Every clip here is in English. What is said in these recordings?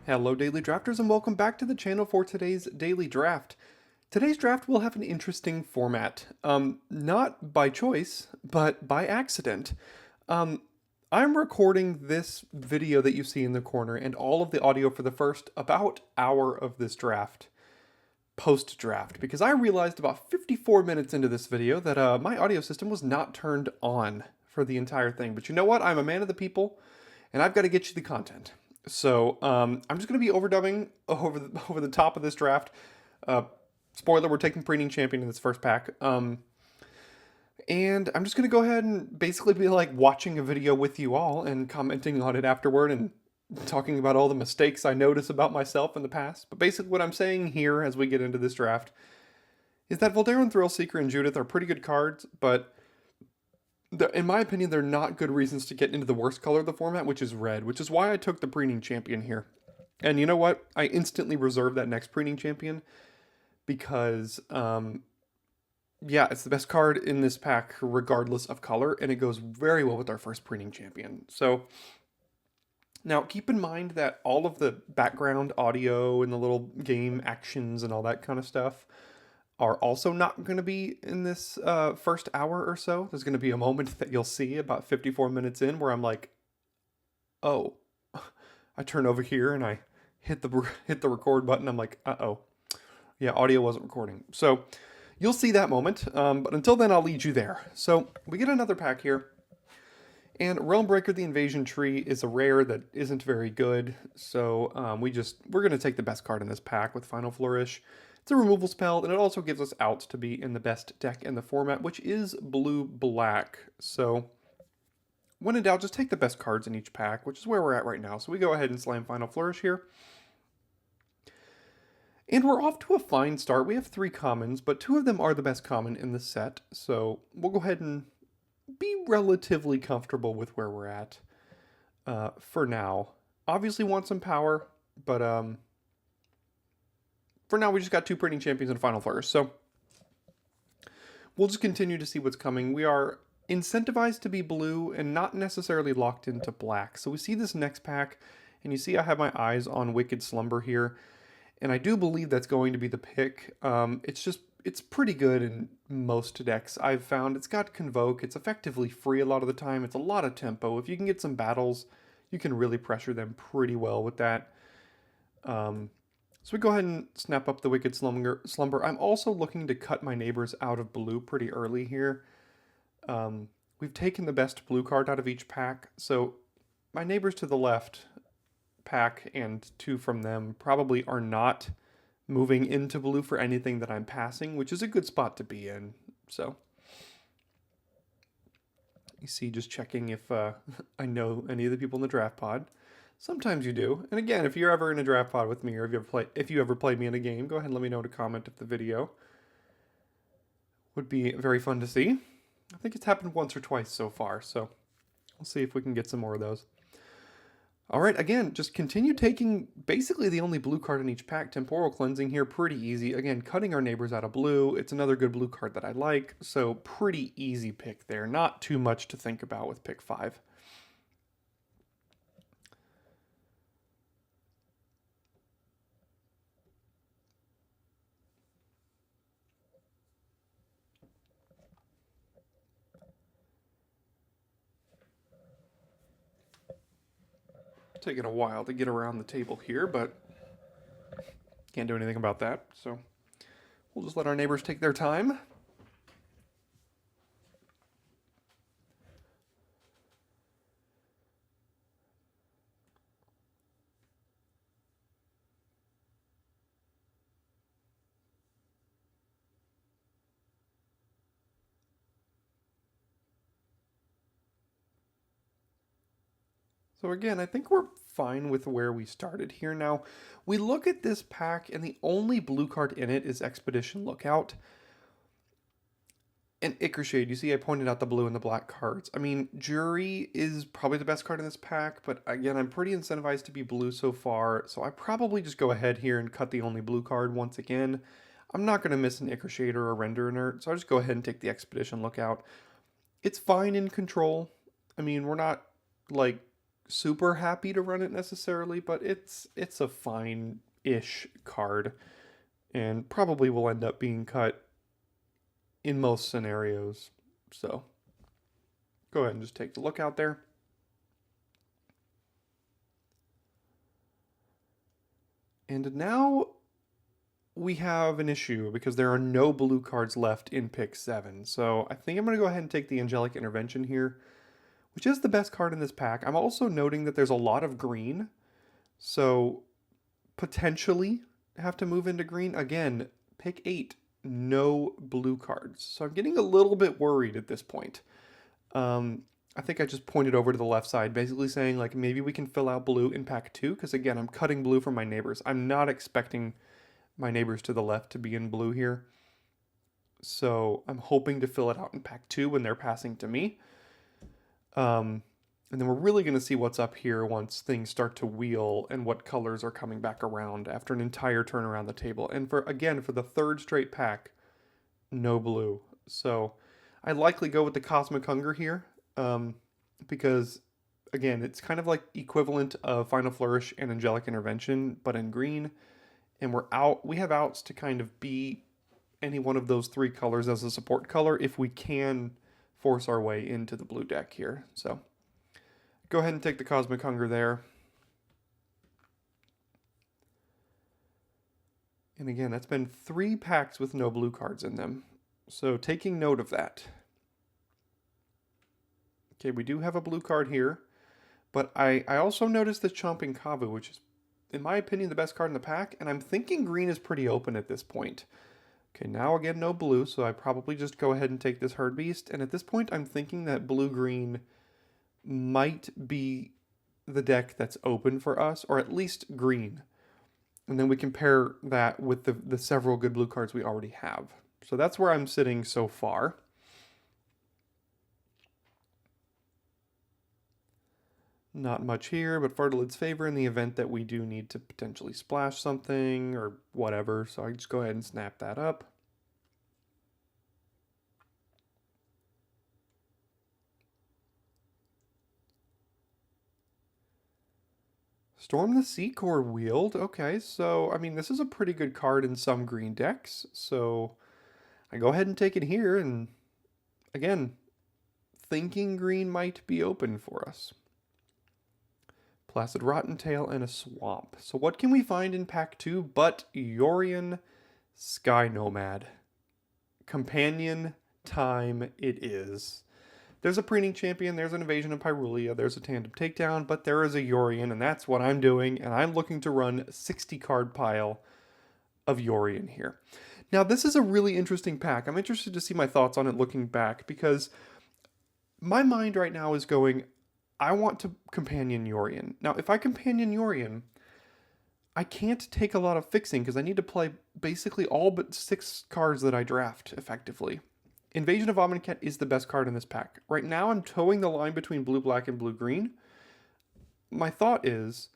Hello Daily Drafters and welcome back to the channel for today's Daily Draft. Today's draft will have an interesting format. Not by choice, but by accident. Um, I'm recording this video that you see in the corner and all of the audio for the first about hour of this draft, post-draft, because I realized about 54 minutes into this video that my audio system was not turned on for the entire thing. But you know what? I'm a man of the people and I've got to get you the content. So I'm just going to be overdubbing over the top of this draft. Uh, Spoiler: we're taking Breeding Champion in this first pack. And I'm just going to go ahead and basically be like watching a video with you all and commenting on it afterward and talking about all the mistakes I notice about myself in the past. But basically, what I'm saying here as we get into this draft is that Voldaron, Thrillseeker, and Judith are pretty good cards, but in my opinion, they're not good reasons to get into the worst color of the format, which is red, which is why I took the Preening Champion here. And you know what? I instantly reserved that next Preening Champion because, yeah, it's the best card in this pack regardless of color, and it goes very well with our first Preening Champion. So now keep in mind that all of the background audio and the little game actions and all that kind of stuff are also not going to be in this first hour or so. There's going to be a moment that you'll see about 54 minutes in where I'm like, oh, I turn over here and I hit the record button. I'm like, uh-oh. Yeah, audio wasn't recording. So you'll see that moment. But until then, I'll lead you there. So we get another pack here. And Realmbreaker the Invasion Tree is a rare that isn't very good. So we're going to take the best card in this pack with Final Flourish. It's a removal spell, and it also gives us outs to be in the best deck in the format, which is blue-black. So when in doubt, just take the best cards in each pack, which is where we're at right now. So we go ahead and slam Final Flourish here. And we're off to a fine start. We have 3 commons, but 2 of them are the best common in the set. So we'll go ahead and be relatively comfortable with where we're at for now. Obviously want some power, but for now, we just got 2 Breeding Champions and Final Flourish, so we'll just continue to see what's coming. We are incentivized to be blue and not necessarily locked into black. So we see this next pack, and you see I have my eyes on Wicked Slumber here, and I do believe that's going to be the pick. It's pretty good in most decks I've found. It's got Convoke. It's effectively free a lot of the time. It's a lot of tempo. If you can get some battles, you can really pressure them pretty well with that. So we go ahead and snap up the Wicked Slumber. I'm also looking to cut my neighbors out of blue pretty early here. We've taken the best blue card out of each pack, so my neighbors to the left pack and 2 from them probably are not moving into blue for anything that I'm passing, which is a good spot to be in. So you see, just checking if I know any of the people in the draft pod. Sometimes you do. And again, if you're ever in a draft pod with me, or if you ever play me in a game, go ahead and let me know in a comment if the video would be very fun to see. I think it's happened once or twice so far, so we'll see if we can get some more of those. All right, again, just continue taking basically the only blue card in each pack. Temporal Cleansing here, pretty easy. Again, cutting our neighbors out of blue. It's another good blue card that I like, so pretty easy pick there. Not too much to think about with pick 5. Taking a while to get around the table here, but can't do anything about that. So we'll just let our neighbors take their time. So again, I think we're fine with where we started here. Now, we look at this pack, and the only blue card in it is Expedition Lookout and Ickershade. You see, I pointed out the blue and the black cards. I mean, Jury is probably the best card in this pack, but again, I'm pretty incentivized to be blue so far, so I probably just go ahead here and cut the only blue card once again. I'm not going to miss an Ickershade or a Render Inert, so I'll just go ahead and take the Expedition Lookout. It's fine in control. I mean, we're not, like, super happy to run it necessarily, but it's a fine-ish card and probably will end up being cut in most scenarios. So go ahead and just take a look out there. And now we have an issue because there are no blue cards left in pick 7. So I think I'm going to go ahead and take the Angelic Intervention here, which is the best card in this pack. I'm also noting that there's a lot of green, so potentially have to move into green. Again, pick 8, no blue cards. So I'm getting a little bit worried at this point. I think I just pointed over to the left side, basically saying like maybe we can fill out blue in pack 2, because again, I'm cutting blue from my neighbors. I'm not expecting my neighbors to the left to be in blue here. So I'm hoping to fill it out in pack 2 when they're passing to me. And then we're really going to see what's up here once things start to wheel and what colors are coming back around after an entire turn around the table. And for the third straight pack, no blue. So I likely go with the Cosmic Hunger here, because again, it's kind of like equivalent of Final Flourish and Angelic Intervention, but in green. And we have outs to kind of be any one of those 3 colors as a support color if we can force our way into the blue deck here. So go ahead and take the Cosmic Hunger there. And again, that's been 3 packs with no blue cards in them. So taking note of that. Okay, we do have a blue card here. But I also noticed the Chomping Kavu, which is, in my opinion, the best card in the pack. And I'm thinking green is pretty open at this point. Okay, now again, no blue, so I probably just go ahead and take this Herd Beast. And at this point, I'm thinking that blue-green might be the deck that's open for us, or at least green. And then we can pair that with the several good blue cards we already have. So that's where I'm sitting so far. Not much here, but Fertilid's Favor in the event that we do need to potentially splash something or whatever. So I just go ahead and snap that up. Storm the Seacore Wield. Okay, so, I mean, this is a pretty good card in some green decks. So I go ahead and take it here. And again, thinking green might be open for us. Placid Rottentail and a Swamp. So what can we find in pack 2 but Yorion Sky Nomad? Companion time it is. There's a Preening Champion, there's an Invasion of Pyrulia, there's a Tandem Takedown, but there is a Yorion, and that's what I'm doing, and I'm looking to run 60 card pile of Yorion here. Now, this is a really interesting pack. I'm interested to see my thoughts on it looking back, because my mind right now is going, I want to companion Yorion. Now, if I companion Yorion, I can't take a lot of fixing because I need to play basically all but 6 cards that I draft effectively. Invasion of Amonkhet is the best card in this pack. Right now, I'm towing the line between blue-black and blue-green. My thought is,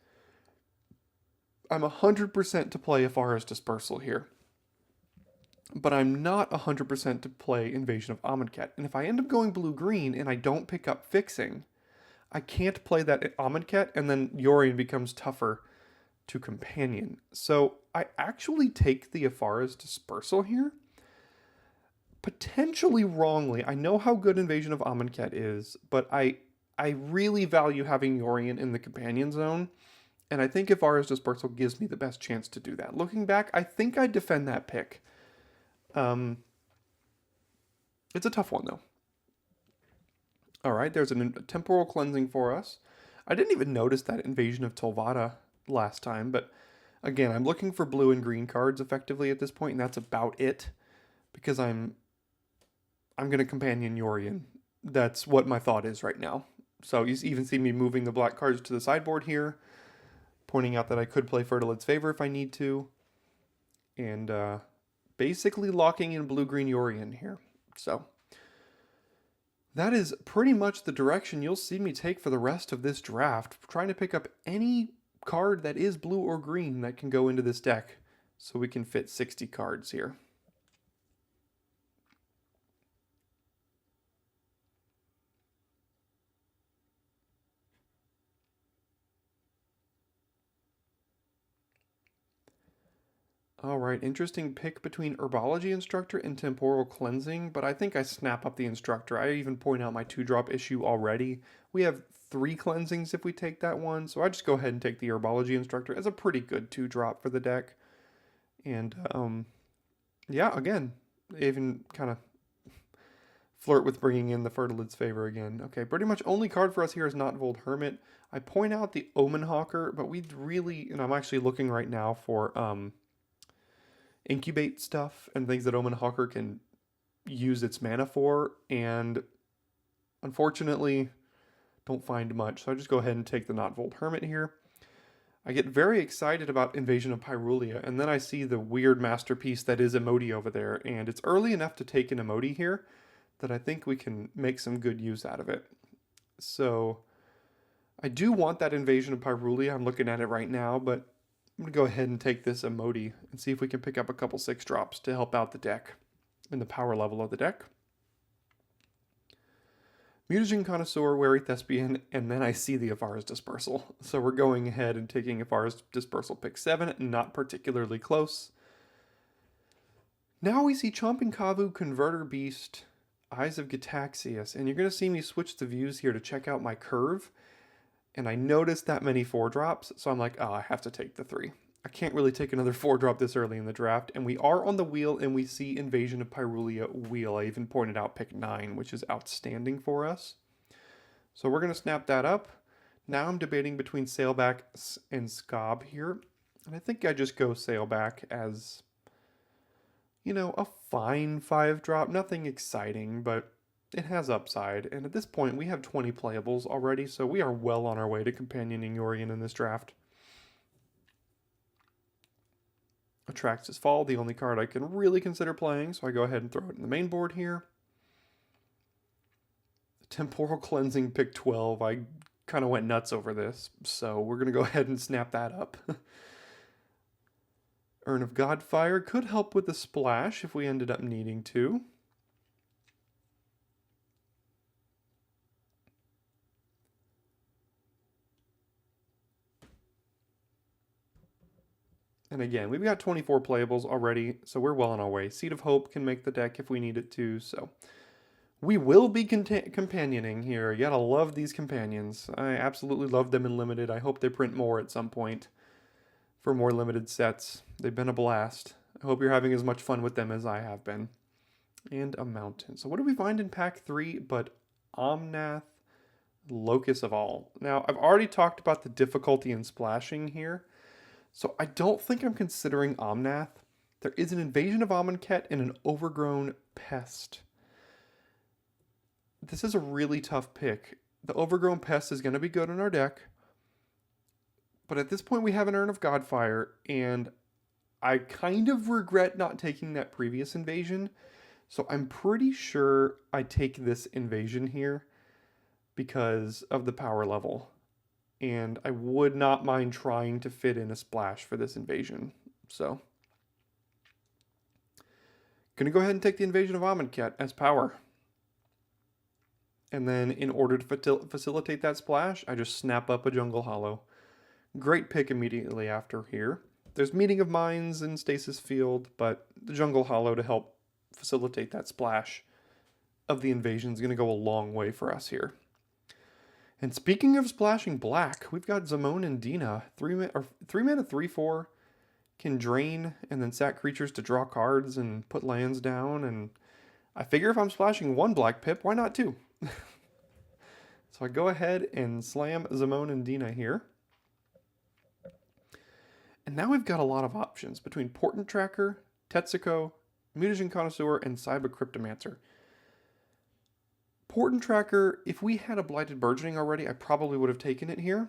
I'm 100% to play Afara's Dispersal here. But I'm not 100% to play Invasion of Amonkhet. And if I end up going blue-green and I don't pick up fixing, I can't play that Amonkhet, and then Yorion becomes tougher to companion. So I actually take the Afara's Dispersal here. Potentially wrongly. I know how good Invasion of Amonkhet is, but I really value having Yorion in the companion zone, and I think Afara's Dispersal gives me the best chance to do that. Looking back, I think I'd defend that pick. It's a tough one, though. Alright, there's a Temporal Cleansing for us. I didn't even notice that Invasion of Tolvada last time, but again, I'm looking for blue and green cards effectively at this point, and that's about it, because I'm going to companion Yorion. That's what my thought is right now. So you even see me moving the black cards to the sideboard here, pointing out that I could play Fertilid's Favor if I need to, and basically locking in blue-green Yorion here. So that is pretty much the direction you'll see me take for the rest of this draft, trying to pick up any card that is blue or green that can go into this deck so we can fit 60 cards here. All right, interesting pick between Herbology Instructor and Temporal Cleansing, but I think I snap up the Instructor. I even point out my 2-drop issue already. We have 3 cleansings if we take that one, so I just go ahead and take the Herbology Instructor as a pretty good 2-drop for the deck. And yeah, again, even kind of flirt with bringing in the Fertilid's Favor again. Okay, pretty much only card for us here is Knotvold Hermit. I point out the Omen Hawker, but we'd really, and I'm actually looking right now for incubate stuff and things that Omen Hawker can use its mana for, and unfortunately don't find much. So I just go ahead and take the Knotvold Hermit here. I get very excited about Invasion of Pyrulia, and then I see the weird masterpiece that is Emoti over there, and it's early enough to take an Emoti here that I think we can make some good use out of it. So I do want that Invasion of Pyrulia. I'm looking at it right now, but I'm going to go ahead and take this Emoti and see if we can pick up a couple 6-drops to help out the deck and the power level of the deck. Mutagen Connoisseur, Wary Thespian, and then I see the Avara's Dispersal. So we're going ahead and taking Avara's Dispersal pick 7, not particularly close. Now we see Chomping Kavu, Converter Beast, Eyes of Gitaxias, and you're going to see me switch the views here to check out my curve. And I noticed that many 4-drops, so I'm like, oh, I have to take the 3. I can't really take another 4-drop this early in the draft, and we are on the wheel, and we see Invasion of Pyrulia wheel. I even pointed out pick 9, which is outstanding for us. So we're going to snap that up. Now I'm debating between Sailback and Scob here, and I think I just go Sailback as, you know, a fine 5-drop. Nothing exciting, but it has upside, and at this point we have 20 playables already, so we are well on our way to companioning Yorion in this draft. Atrax's Fall, the only card I can really consider playing, so I go ahead and throw it in the main board here. Temporal Cleansing, pick 12. I kind of went nuts over this, so we're going to go ahead and snap that up. Urn of Godfire could help with the splash if we ended up needing to. And again, we've got 24 playables already, so we're well on our way. Seed of Hope can make the deck if we need it to, so we will be companioning here. You gotta love these companions. I absolutely love them in Limited. I hope they print more at some point for more limited sets. They've been a blast. I hope you're having as much fun with them as I have been. And a mountain. So what do we find in pack 3 but Omnath, Locus of All? Now, I've already talked about the difficulty in splashing here, so I don't think I'm considering Omnath. There is an Invasion of Amonkhet and an Overgrown Pest. This is a really tough pick. The Overgrown Pest is going to be good in our deck, but at this point we have an Urn of Godfire, and I kind of regret not taking that previous invasion, so I'm pretty sure I take this invasion here because of the power level. And I would not mind trying to fit in a splash for this invasion. So, gonna go ahead and take the Invasion of Amonkhet as power. And then in order to facilitate that splash, I just snap up a Jungle Hollow. Great pick immediately after here. There's Meeting of Minds and Stasis Field, but the Jungle Hollow to help facilitate that splash of the invasion is going to go a long way for us here. And speaking of splashing black, we've got Zamon and Dina. 3 mana 3/4 can drain and then sack creatures to draw cards and put lands down. And I figure if I'm splashing 1 black pip, why not 2? So I go ahead and slam Zamon and Dina here. And now we've got a lot of options between Portent Tracker, Tetsuko, Mutagen Connoisseur, and Cyber Cryptomancer. Portent Tracker, if we had a Blighted Burgeoning already, I probably would have taken it here,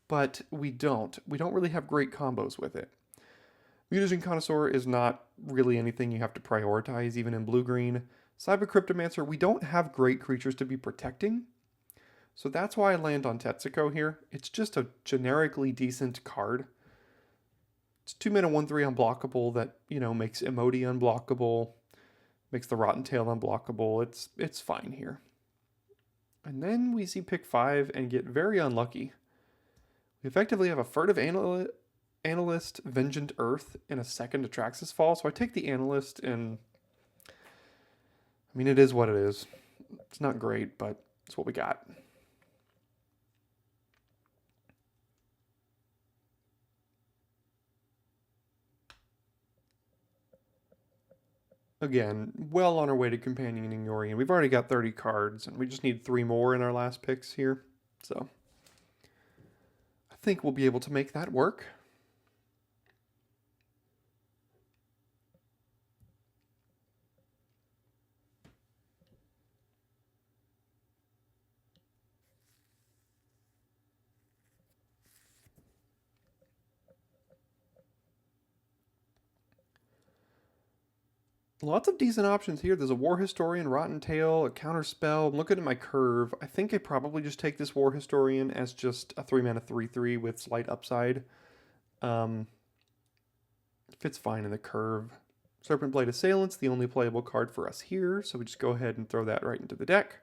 but we don't. We don't really have great combos with it. Mutagen Connoisseur is not really anything you have to prioritize, even in blue-green. Cyber Cryptomancer, we don't have great creatures to be protecting, so that's why I land on Tetsuko here. It's just a generically decent card. It's 2 mana 1/3 unblockable that, you know, makes Emoti unblockable, makes the Rotten Tail unblockable. It's fine here. And then we see pick 5 and get very unlucky. We effectively have a Furtive Analyst, Vengeant Earth, and a second Atraxis Fall. So I take the Analyst, and I mean, it is what it is. It's not great, but it's what we got. Again, well on our way to companioning Yorion. We've already got 30 cards, and we just need 3 more in our last picks here. So I think we'll be able to make that work. Lots of decent options here. There's a War Historian, Rotten Tail, a Counterspell. I'm looking at my curve. I think I probably just take this War Historian as just a 3-mana 3/3 with slight upside. Fits fine in the curve. Serpent Blade Assailant's the only playable card for us here, so we just go ahead and throw that right into the deck.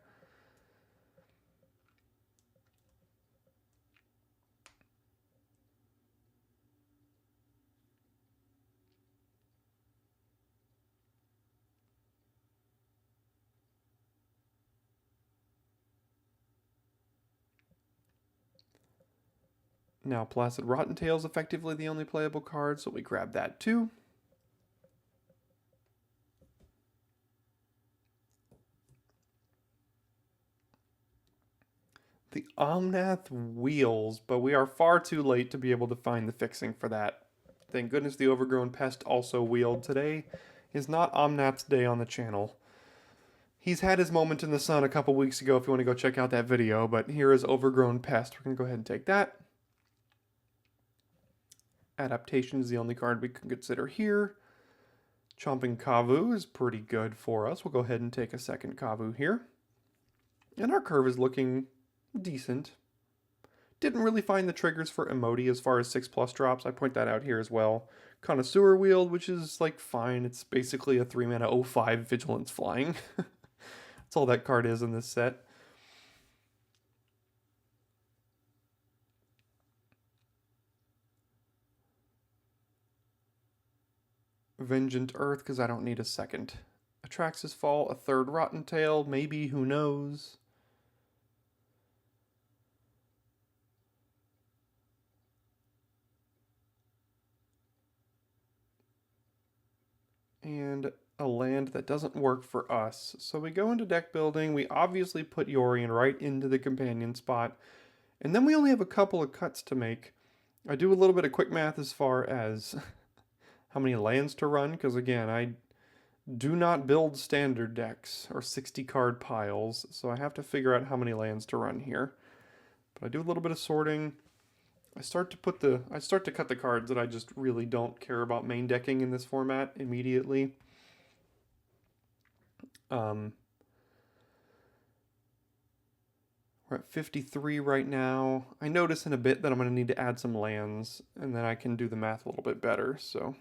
Now Placid Rotten Tail is effectively the only playable card, so we grab that too. The Omnath Wheels, but we are far too late to be able to find the fixing for that. Thank goodness the Overgrown Pest also wheeled. Today is not Omnath's day on the channel. He's had his moment in the sun a couple weeks ago if you want to go check out that video, but here is Overgrown Pest. We're going to go ahead and take that. Adaptation is the only card we can consider here. Chomping Kavu is pretty good for us. We'll go ahead and take a second Kavu here. And our curve is looking decent. Didn't really find the triggers for Emoti as far as 6+ drops. I point that out here as well. Connoisseur Wield, which is like fine. It's basically a 3-mana 0/5 Vigilance Flying. That's all that card is in this set. Vengeant Earth, because I don't need a second Atraxis Fall, a third Rotten Tail, maybe, who knows. And a land that doesn't work for us. So we go into deck building, we obviously put Yorion right into the companion spot, and then we only have a couple of cuts to make. I do a little bit of quick math as far as how many lands to run, because again, I do not build standard decks or 60 card piles, so I have to figure out how many lands to run here. But I do a little bit of sorting. I start to cut the cards that I just really don't care about main decking in this format immediately. We're at 53 right now. I notice in a bit that I'm going to need to add some lands, and then I can do the math a little bit better, so.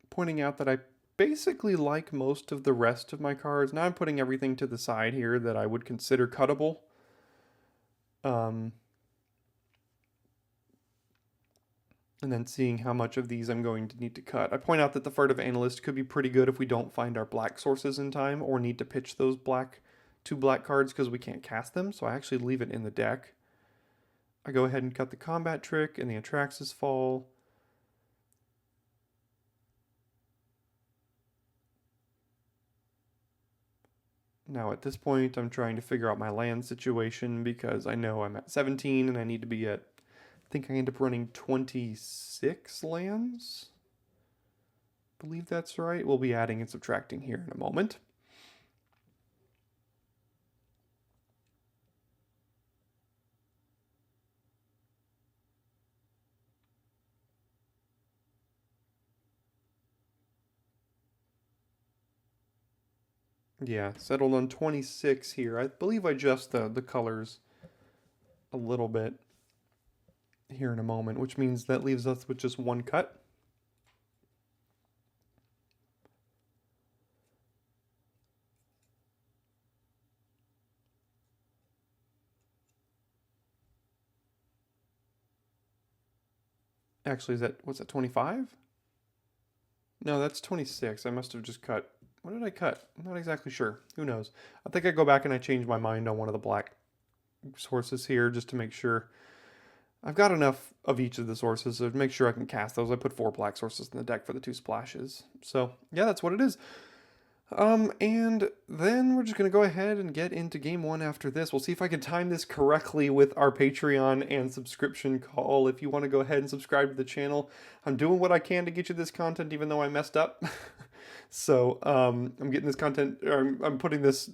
Pointing out that I basically like most of the rest of my cards. Now I'm putting everything to the side here that I would consider cuttable. And then seeing how much of these I'm going to need to cut. I point out that the Furtive Analyst could be pretty good if we don't find our black sources in time or need to pitch those two black cards because we can't cast them, so I actually leave it in the deck. I go ahead and cut the Combat Trick and the Atraxis Fall. Now at this point I'm trying to figure out my land situation because I know I'm at 17 and I need to be at, I think I end up running 26 lands. I believe that's right. We'll be adding and subtracting here in a moment. Yeah, settled on 26 here. I believe I adjust the colors a little bit here in a moment, which means that leaves us with just one cut. Actually, is that, what's that, 25? No, that's 26. I must have just cut. What did I cut? I'm not exactly sure. Who knows? I think I go back and I change my mind on one of the black sources here just to make sure. I've got enough of each of the sources to make sure I can cast those. I put 4 black sources in the deck for the 2 splashes. So, yeah, that's what it is. And then we're just going to go ahead and get into game 1 after this. We'll see if I can time this correctly with our Patreon and subscription call. If you want to go ahead and subscribe to the channel, I'm doing what I can to get you this content even though I messed up. So, I'm getting this content, or I'm putting this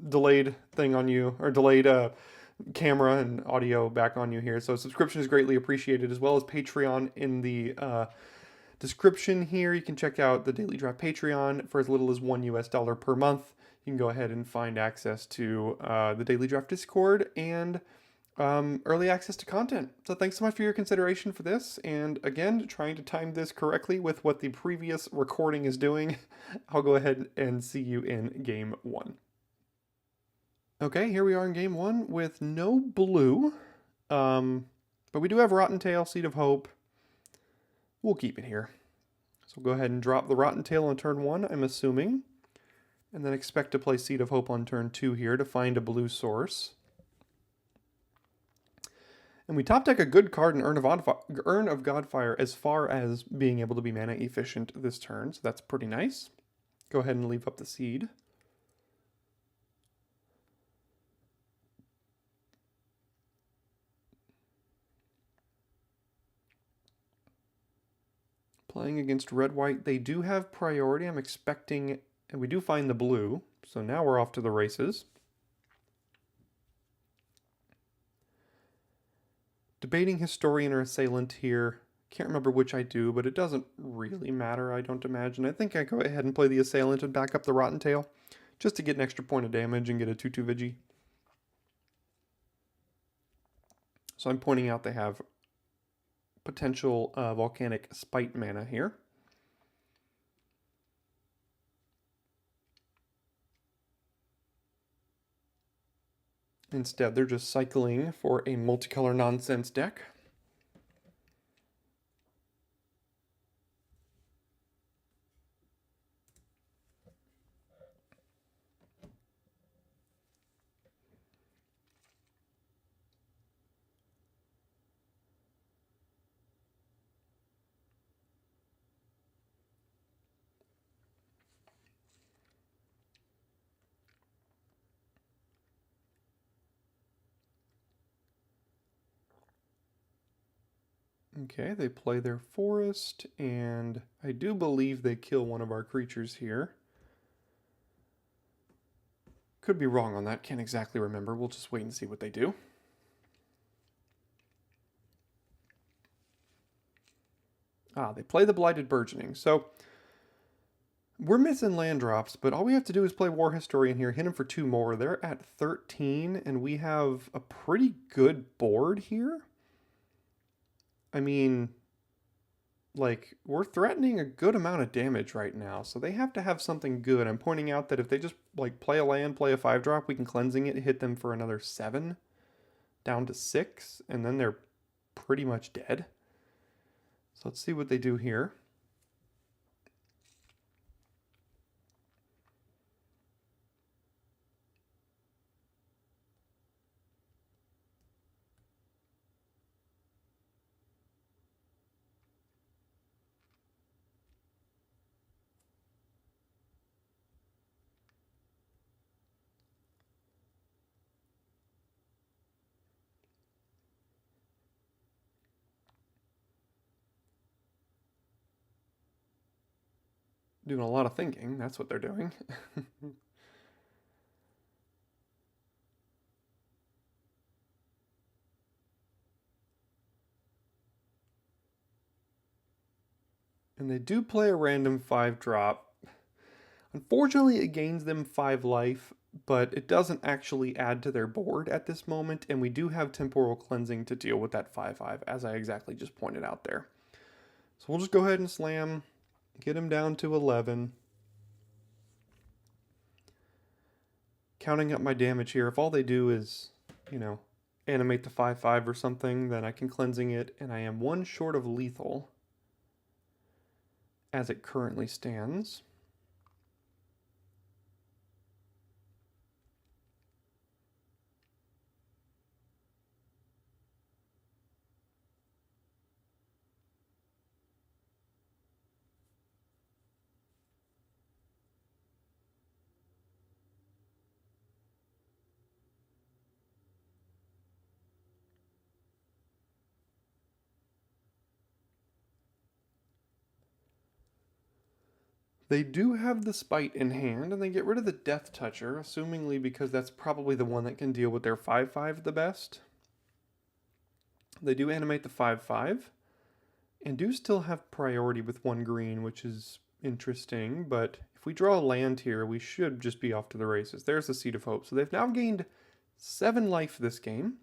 delayed thing on you, or delayed camera and audio back on you here. So subscription is greatly appreciated, as well as Patreon in the description here. You can check out the Daily Draft Patreon for as little as $1 per month. You can go ahead and find access to the Daily Draft Discord and early access to content. So thanks so much for your consideration for this. And again, trying to time this correctly with what the previous recording is doing, I'll go ahead and see you in game 1. Okay, here we are in game 1 with no blue. But we do have Rotten Tail, Seed of Hope. We'll keep it here. So we'll go ahead and drop the Rotten Tail on turn 1, I'm assuming. And then expect to play Seed of Hope on turn 2 here to find a blue source. And we top deck a good card in Urn of Godfire as far as being able to be mana efficient this turn. So that's pretty nice. Go ahead and leave up the Seed. Playing against red-white, they do have priority. I'm expecting, and we do find the blue. So now we're off to the races. Debating Historian or Assailant here. Can't remember which I do, but it doesn't really matter, I don't imagine. I think I go ahead and play the Assailant and back up the Rotten Tail, just to get an extra point of damage and get a 2/2 Vigi. So I'm pointing out they have potential volcanic spite mana here. Instead, they're just cycling for a multicolor nonsense deck. Okay, they play their forest, and I do believe they kill one of our creatures here. Could be wrong on that, can't exactly remember. We'll just wait and see what they do. They play the Blighted Burgeoning. So we're missing land drops, but all we have to do is play War Historian here, hit them for 2 more. They're at 13, and we have a pretty good board here. I mean, like, we're threatening a good amount of damage right now, so they have to have something good. I'm pointing out that if they just, like, play a land, play a 5-drop, we can Cleansing it, hit them for another 7, down to 6, and then they're pretty much dead. So let's see what they do here. Doing a lot of thinking, that's what they're doing. And they do play a random 5-drop. Unfortunately, it gains them 5 life, but it doesn't actually add to their board at this moment, and we do have Temporal Cleansing to deal with that 5/5, as I exactly just pointed out there. So we'll just go ahead and slam, get him down to 11. Counting up my damage here, if all they do is, you know, animate the 5/5 or something, then I can cleansing it, and I am one short of lethal as it currently stands. They do have the Spite in hand, and they get rid of the Death Toucher, assumingly because that's probably the one that can deal with their 5/5 the best. They do animate the 5/5, and do still have priority with one green, which is interesting, but if we draw a land here, we should just be off to the races. There's the Seed of Hope. So they've now gained 7 life this game.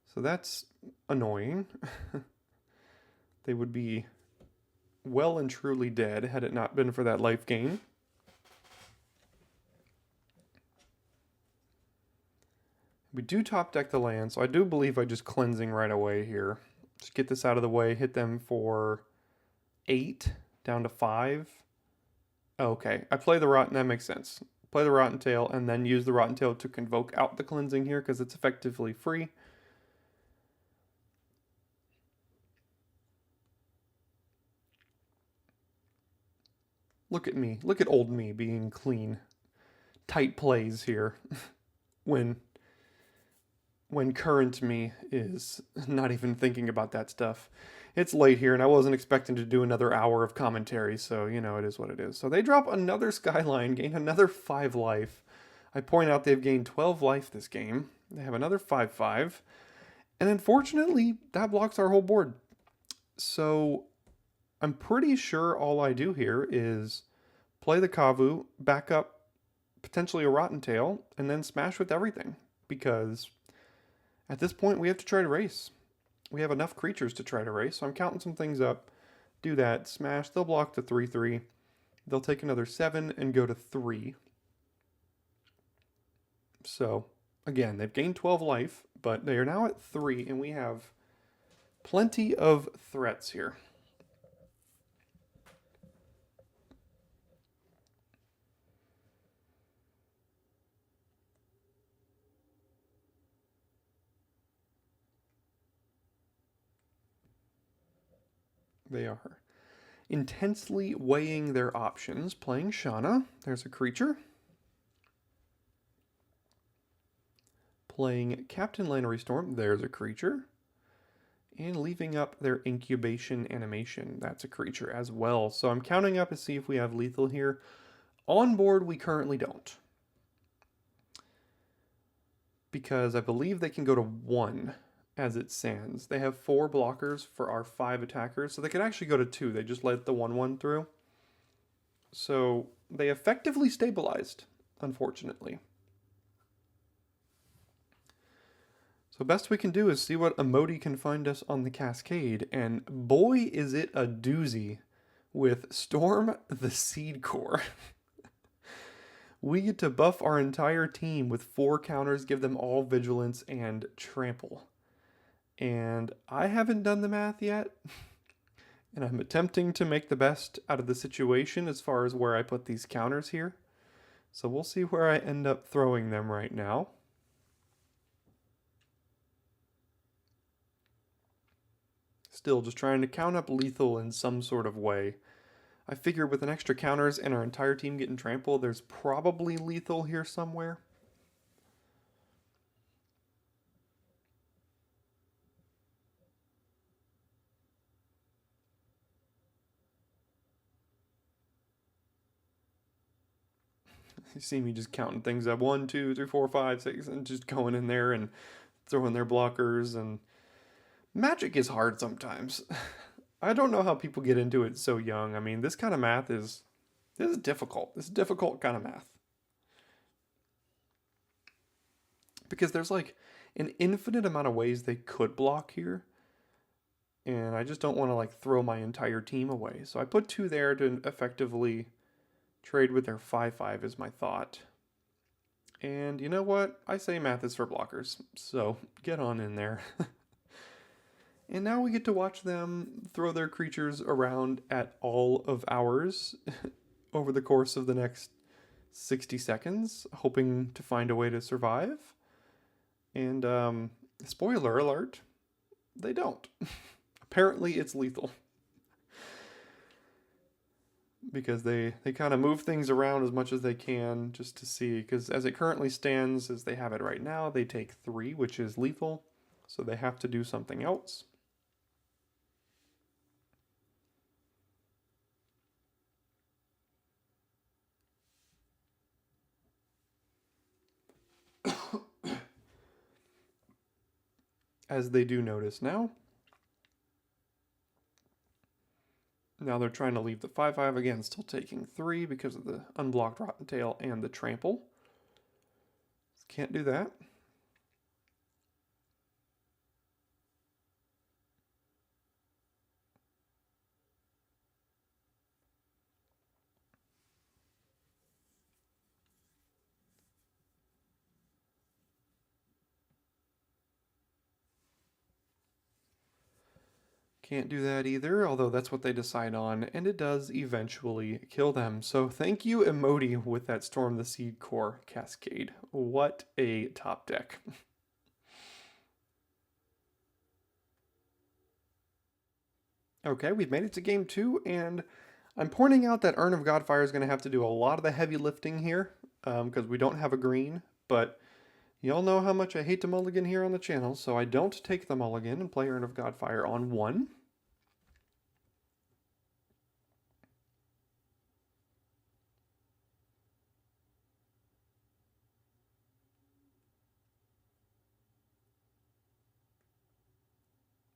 So that's annoying. They would be well and truly dead had it not been for that life gain. We do top deck the land, so I do believe I just cleansing right away here. Just get this out of the way, hit them for 8, down to 5. Okay, I play the Rotten, that makes sense. Play the Rotten Tail, and then use the Rotten Tail to convoke out the cleansing here, because it's effectively free. Look at me. Look at old me being clean. Tight plays here. when current me is not even thinking about that stuff. It's late here, and I wasn't expecting to do another hour of commentary, so, you know, it is what it is. So they drop another Skyline, gain another 5 life. I point out they've gained 12 life this game. They have another 5/5. And unfortunately, that blocks our whole board. So I'm pretty sure all I do here is play the Kavu, back up potentially a Rotten Tail, and then smash with everything. Because at this point, we have to try to race. We have enough creatures to try to race, so I'm counting some things up. Do that, smash, they'll block the 3/3. They'll take another 7 and go to 3. So, again, they've gained 12 life, but they are now at 3, and we have plenty of threats here. They are intensely weighing their options, playing Shauna. There's a creature. Playing Captain Lannery Storm. There's a creature. And leaving up their incubation animation. That's a creature as well. So I'm counting up to see if we have lethal here. On board, we currently don't. Because I believe they can go to 1 as it stands. They have 4 blockers for our 5 attackers, so they could actually go to 2. They just let the 1/1 through. So they effectively stabilized, unfortunately. So best we can do is see what Emoti can find us on the Cascade, and boy is it a doozy with Storm the Seed Core. We get to buff our entire team with 4 counters, give them all vigilance and trample. And I haven't done the math yet, and I'm attempting to make the best out of the situation as far as where I put these counters here. So we'll see where I end up throwing them right now. Still just trying to count up lethal in some sort of way. I figure with an extra counters and our entire team getting trampled, there's probably lethal here somewhere. You see me just counting things up. 1, 2, 3, 4, 5, 6, and just going in there and throwing their blockers. And Magic is hard sometimes. I don't know how people get into it so young. I mean, this kind of math is difficult. This is difficult kind of math. Because there's like an infinite amount of ways they could block here. And I just don't want to like throw my entire team away. So I put 2 there to effectively trade with their 5/5 is my thought. And you know what? I say math is for blockers, so get on in there. And now we get to watch them throw their creatures around at all of hours over the course of the next 60 seconds, hoping to find a way to survive. And spoiler alert, they don't. Apparently it's lethal. Because they kind of move things around as much as they can just to see. Because as it currently stands, as they have it right now, they take 3, which is lethal. So they have to do something else. As they do notice now. Now they're trying to leave the 5/5 again, still taking 3 because of the unblocked Rotten Tail and the trample. Can't do that. Can't do that either, although that's what they decide on, and it does eventually kill them. So thank you, Emoti, with that Storm the Seed Core Cascade. What a top deck. Okay, we've made it to game 2, and I'm pointing out that Urn of Godfire is going to have to do a lot of the heavy lifting here, because we don't have a green, but y'all know how much I hate to mulligan here on the channel, so I don't take the mulligan and play Urn of Godfire on 1.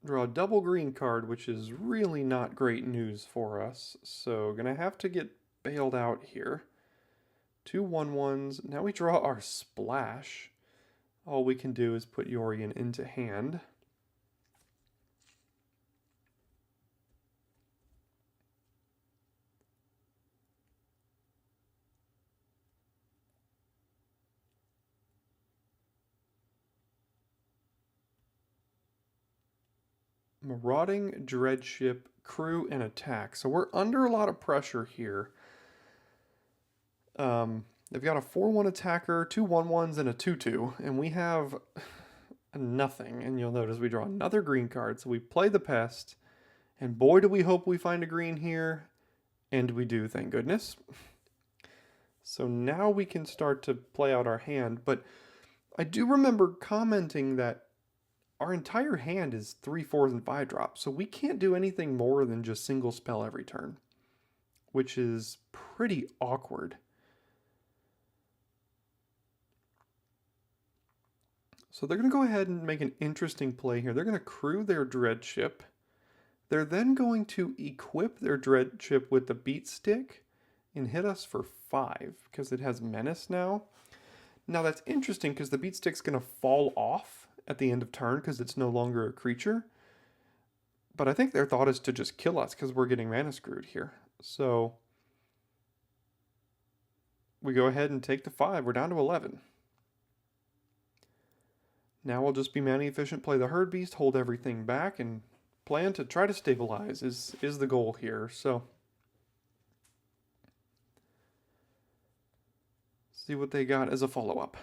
Draw a double green card, which is really not great news for us. So gonna have to get bailed out here. 2 1/1s. Now we draw our splash. All we can do is put Yorion into hand. Marauding Dreadship, Crew, and Attack. So we're under a lot of pressure here. They've got a 4/1 attacker, 2 1/1s, and a 2/2, and we have nothing. And you'll notice we draw another green card. So we play the Pest, and boy do we hope we find a green here, and we do, thank goodness. So now we can start to play out our hand, but I do remember commenting that our entire hand is 3 4s and 5 drops, so we can't do anything more than just single spell every turn, which is pretty awkward. So they're going to go ahead and make an interesting play here. They're going to crew their Dreadship. They're then going to equip their Dreadship with the Beat Stick and hit us for 5 because it has Menace now. Now that's interesting because the Beat Stick's going to fall off at the end of turn because it's no longer a creature. But I think their thought is to just kill us because we're getting mana screwed here. So we go ahead and take the 5. We're down to 11. Now we'll just be mana efficient, play the Herd Beast, hold everything back, and plan to try to stabilize is the goal here. So see what they got as a follow-up.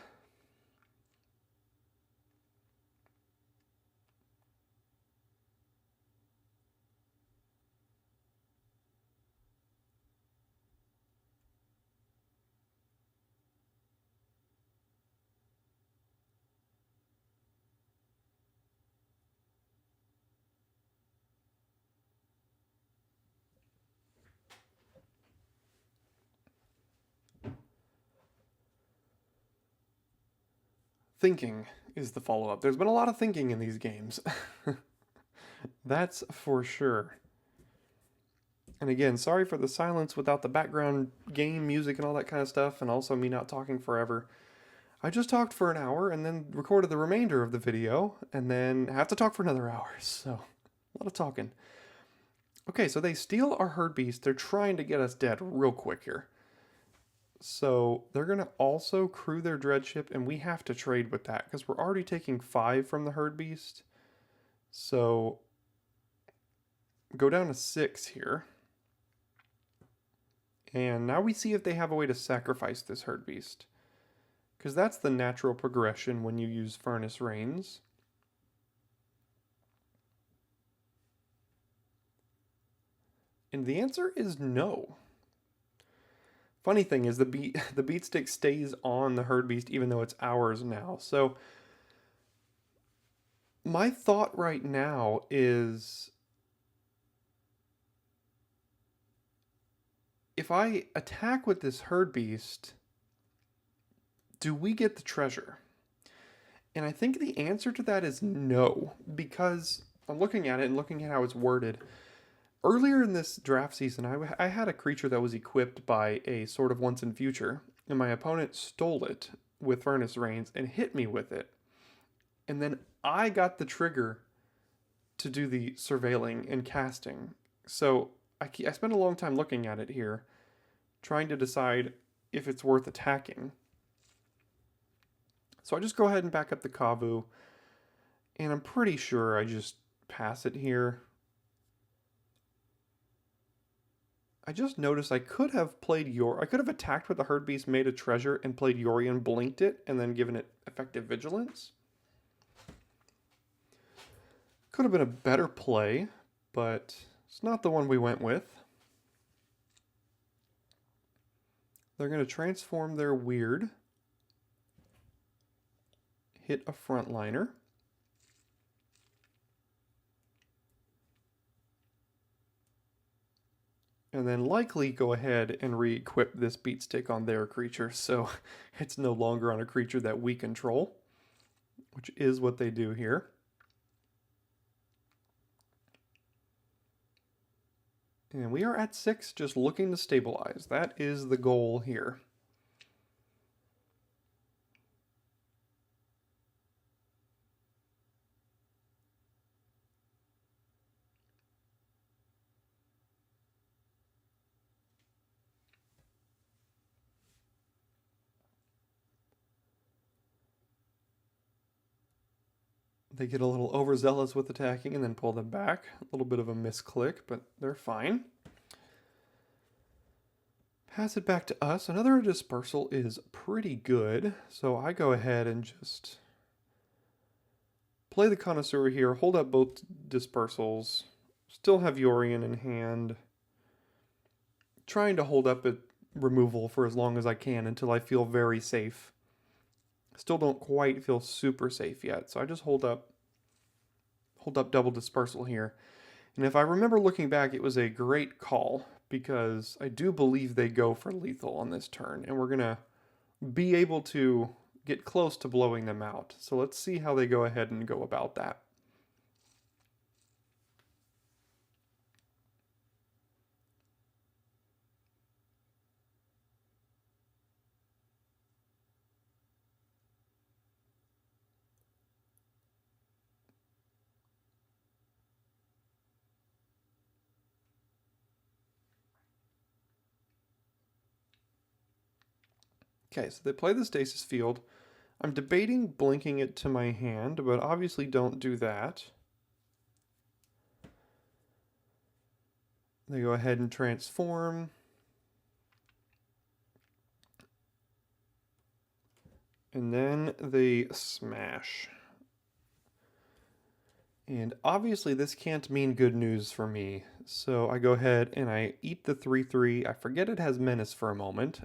Thinking is the follow-up. There's been a lot of thinking in these games. That's for sure. And again, sorry for the silence without the background game music and all that kind of stuff, and also me not talking forever. I just talked for an hour and then recorded the remainder of the video, and then have to talk for another hour, so a lot of talking. Okay, so they steal our Herd Beast. They're trying to get us dead real quick here. So they're going to also crew their dreadship, and we have to trade with that because we're already taking 5 from the herd beast. So go down to 6 here. And now we see if they have a way to sacrifice this herd beast, because that's the natural progression when you use Furnace Rains. And the answer is no. Funny thing is the beat stick stays on the herd beast even though it's ours now. So my thought right now is if I attack with this herd beast, do we get the treasure? And I think the answer to that is no, because I'm looking at it and looking at how it's worded. Earlier in this draft season, I had a creature that was equipped by a Sword of Once and Future, and my opponent stole it with Furnace Rains and hit me with it. And then I got the trigger to do the surveilling and casting. So I spent a long time looking at it here, trying to decide if it's worth attacking. So I just go ahead and back up the Kavu, and I'm pretty sure I just pass it here. I just noticed I could have I could have attacked with the Herd Beast, made a treasure, and played Yorion, blinked it, and then given it effective vigilance. Could have been a better play, but it's not the one we went with. They're going to transform their weird, hit a frontliner. And then likely go ahead and re-equip this beat stick on their creature, so it's no longer on a creature that we control, which is what they do here. And we are at 6, just looking to stabilize. That is the goal here. They get a little overzealous with attacking and then pull them back. A little bit of a misclick, but they're fine. Pass it back to us. Another dispersal is pretty good, so I go ahead and just play the connoisseur here, hold up both dispersals, still have Yorion in hand, trying to hold up a removal for as long as I can until I feel very safe. Still don't quite feel super safe yet, so I just hold up double dispersal here. And if I remember looking back, it was a great call because I do believe they go for lethal on this turn, and we're gonna be able to get close to blowing them out. So let's see how they go ahead and go about that. Okay, so they play the Stasis Field. I'm debating blinking it to my hand, but obviously don't do that. They go ahead and transform. And then they smash. And obviously this can't mean good news for me. So I go ahead and I eat the 3/3. I forget it has menace for a moment.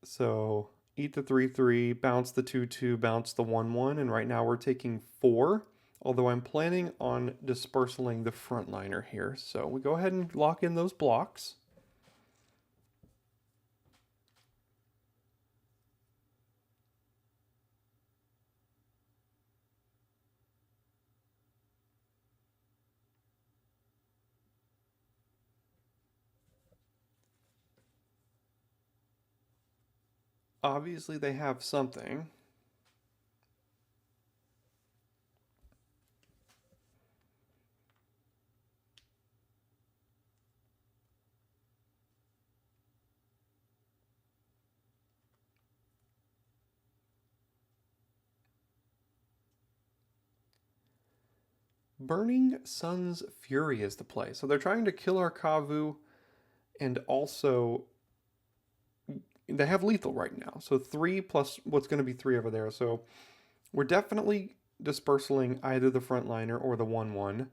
So eat the 3/3, bounce the 2/2, bounce the 1/1, and right now we're taking 4. Although I'm planning on dispersaling the frontliner here. So we go ahead and lock in those blocks. Obviously they have something. Burning Sun's Fury is the play. So they're trying to kill our Kavu, and also they have lethal right now. So 3 plus what's going to be 3 over there. So we're definitely dispersing either the frontliner or the 1/1.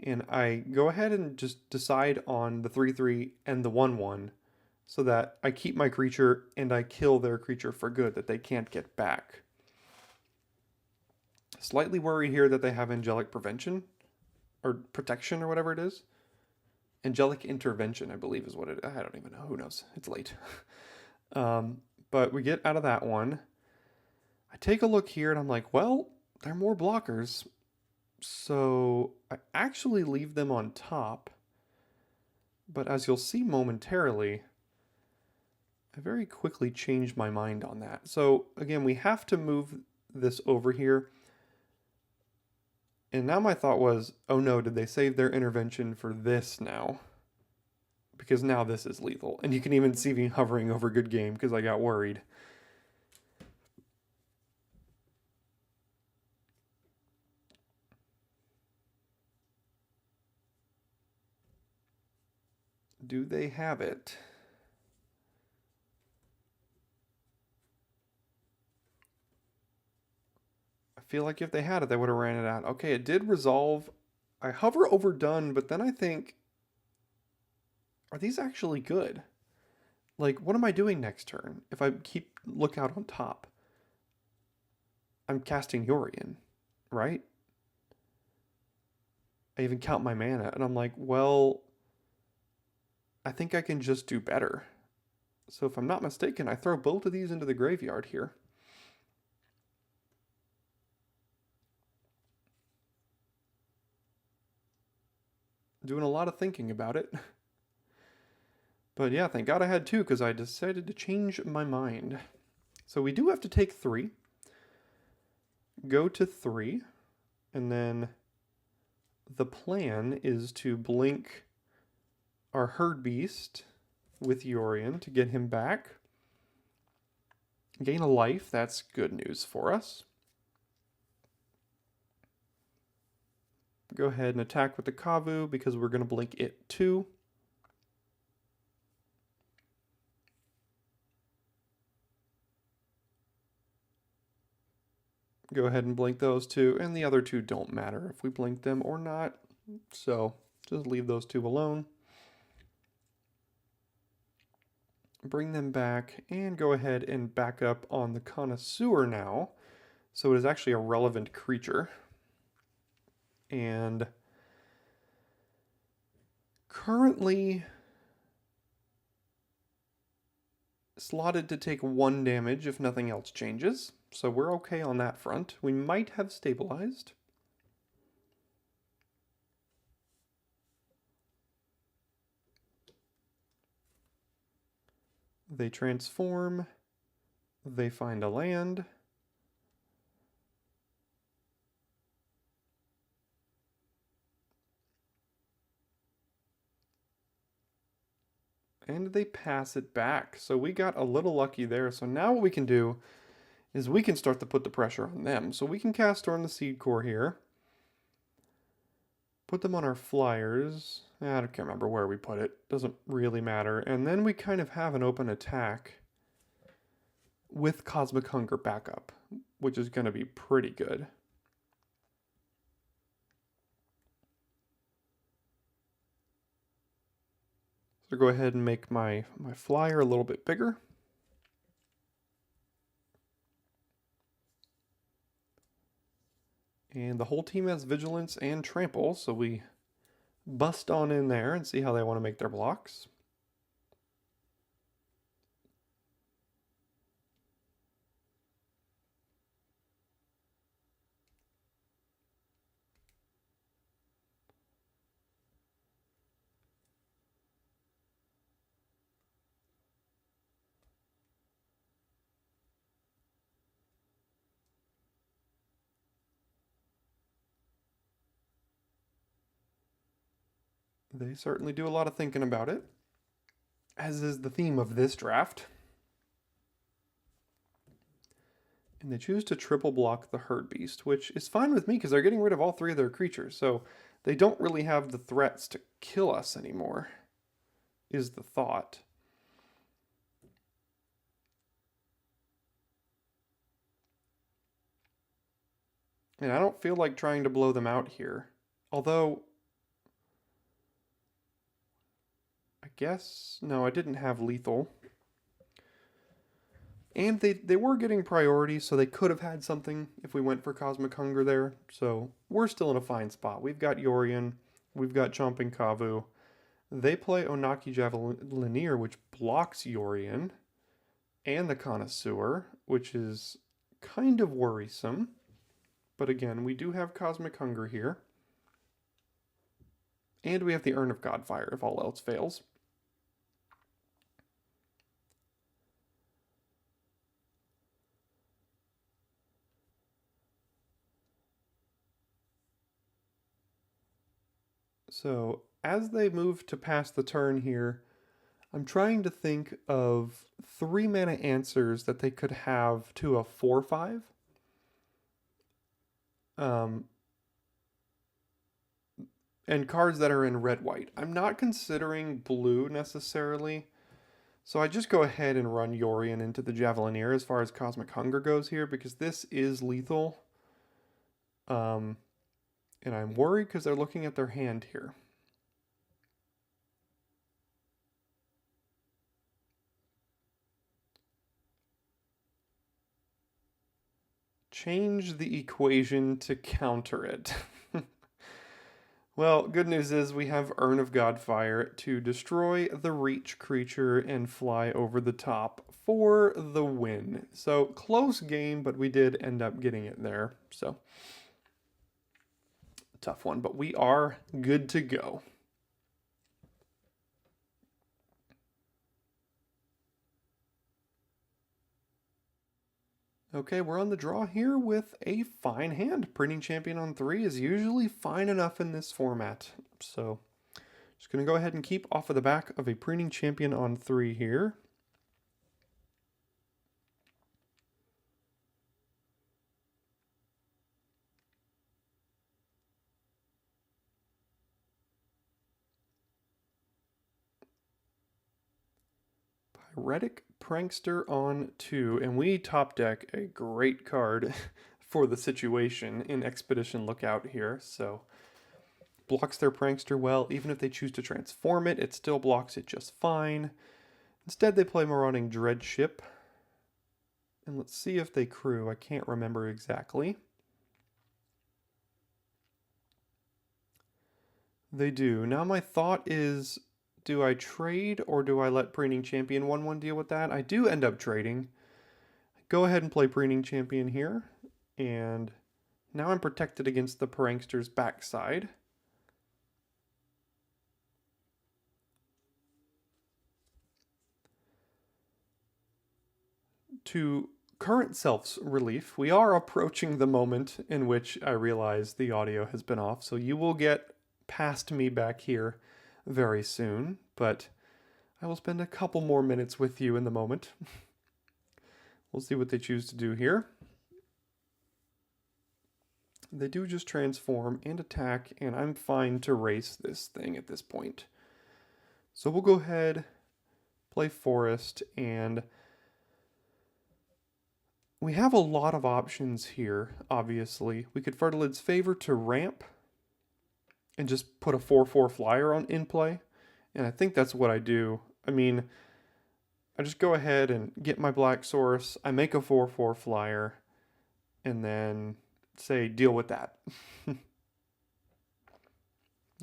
And I go ahead and just decide on the 3/3 and the 1/1 so that I keep my creature and I kill their creature for good that they can't get back. Slightly worried here that they have Angelic Prevention or Protection or whatever it is. Angelic Intervention, I believe is what it is. I don't even know. Who knows? It's late. But we get out of that one. I take a look here and I'm like, well, there are more blockers. So I actually leave them on top. But as you'll see momentarily, I very quickly changed my mind on that. So again, we have to move this over here. And now my thought was, oh no, did they save their intervention for this now? Because now this is lethal. And you can even see me hovering over good game because I got worried. Do they have it? I feel like if they had it, they would have ran it out. Okay, it did resolve. I hover over done, but then I think, are these actually good? Like, what am I doing next turn? If I keep lookout on top, I'm casting Yorion, right? I even count my mana, and I'm like, well, I think I can just do better. So if I'm not mistaken, I throw both of these into the graveyard here. Doing a lot of thinking about it. But yeah, thank God I had 2 because I decided to change my mind. So we do have to take 3. Go to 3. And then the plan is to blink our Herd Beast with Yorion to get him back. Gain a life, that's good news for us. Go ahead and attack with the Kavu because we're going to blink it too. Go ahead and blink those 2, and the other 2 don't matter if we blink them or not. So just leave those 2 alone. Bring them back and go ahead and back up on the Connoisseur now. So it is actually a relevant creature. And currently slotted to take 1 damage if nothing else changes. So we're okay on that front. We might have stabilized. They transform. They find a land. And they pass it back. So we got a little lucky there. So now what we can do is we can start to put the pressure on them. So we can cast Storm the Seed Core here. Put them on our flyers. I can't remember where we put it. Doesn't really matter. And then we kind of have an open attack with Cosmic Hunger backup, which is going to be pretty good. So go ahead and make my flyer a little bit bigger. And the whole team has Vigilance and Trample, so we bust on in there and see how they want to make their blocks. They certainly do a lot of thinking about it, as is the theme of this draft. And they choose to triple block the Herd Beast, which is fine with me because they're getting rid of all 3 of their creatures. So they don't really have the threats to kill us anymore, is the thought. And I don't feel like trying to blow them out here. Although, I guess, no, I didn't have lethal. And they were getting priority, so they could have had something if we went for Cosmic Hunger there. So we're still in a fine spot. We've got Yorion, we've got Chomping Kavu. They play Onaki Javelineer, which blocks Yorion, and the Connoisseur, which is kind of worrisome. But again, we do have Cosmic Hunger here. And we have the Urn of Godfire if all else fails. So as they move to pass the turn here, I'm trying to think of 3 mana answers that they could have to a 4/5. And cards that are in red-white. I'm not considering blue necessarily. So I just go ahead and run Yorion into the Javelineer as far as Cosmic Hunger goes here, because this is lethal. And I'm worried because they're looking at their hand here. Change the equation to counter it. Well, good news is we have Urn of Godfire to destroy the Reach creature and fly over the top for the win. So close game, but we did end up getting it there. So tough one, but we are good to go. Okay, we're on the draw here with a fine hand. Printing Champion on 3 is usually fine enough in this format. So just going to go ahead and keep off of the back of a Printing Champion on 3 here. Pyretic Prankster on 2, and we top deck a great card for the situation in Expedition Lookout here. So blocks their Prankster well. Even if they choose to transform it, it still blocks it just fine. Instead, they play Marauding Dreadship. And let's see if they crew. I can't remember exactly. They do. Now my thought is, do I trade or do I let Preening Champion 1/1 deal with that? I do end up trading. Go ahead and play Preening Champion here. And now I'm protected against the Prankster's backside. To current self's relief, we are approaching the moment in which I realize the audio has been off, so you will get past me back here very soon, but I will spend a couple more minutes with you in the moment. We'll see what they choose to do here. They do just transform and attack, and I'm fine to race this thing at this point. So we'll go ahead, play Forest, and we have a lot of options here, obviously. We could Fertilid's Favor to ramp and just put a 4/4 flyer in play. And I think that's what I do. I mean, I just go ahead and get my Black Source, I make a 4/4 flyer, and then say, deal with that.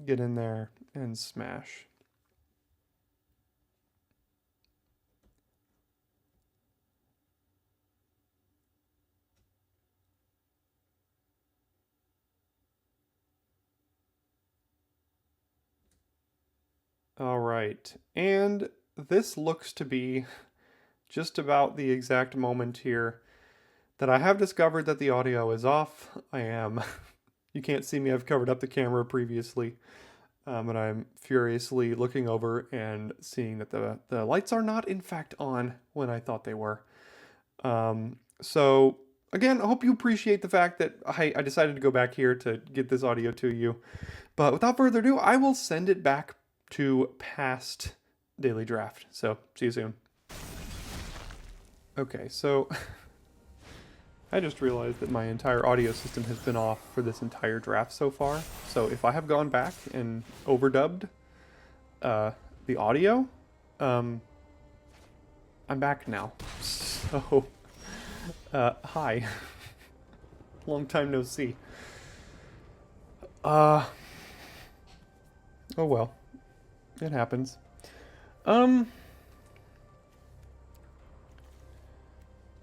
Get in there and smash. All right, and this looks to be just about the exact moment here that I have discovered that the audio is off. You can't see me, I've covered up the camera previously, and I'm furiously looking over and seeing that the lights are not in fact on when I thought they were. So again, I hope you appreciate the fact that I decided to go back here to get this audio to you. But without further ado, I will send it back to past Daily Draft. So, see you soon. Okay, so I just realized that my entire audio system has been off for this entire draft so far. So if I have gone back and overdubbed the audio, I'm back now. So, hi. Long time no see. Oh well. It happens.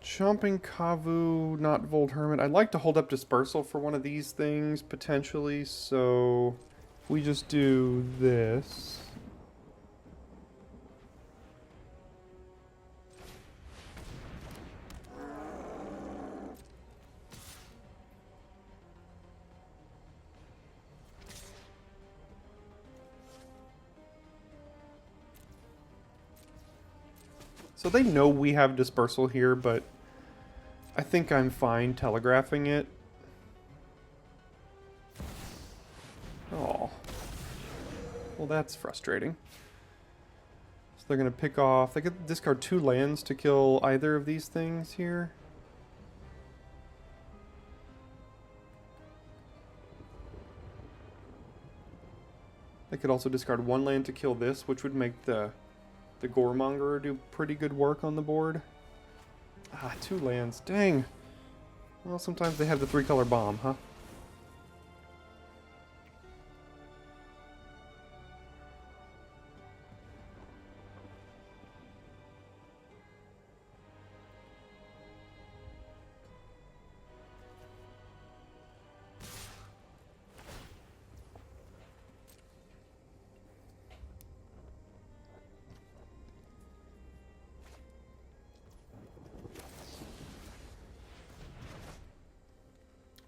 Chomping Kavu, not Vold Hermit. I'd like to hold up Dispersal for one of these things, potentially, so if we just do this. So they know we have Dispersal here, but I think I'm fine telegraphing it. Oh. Well, that's frustrating. So they're going to pick off... They could discard 2 lands to kill either of these things here. They could also discard 1 land to kill this, which would make the Goremonger do pretty good work on the board. Ah, 2 lands. Dang. Well, sometimes they have the 3-color bomb, huh?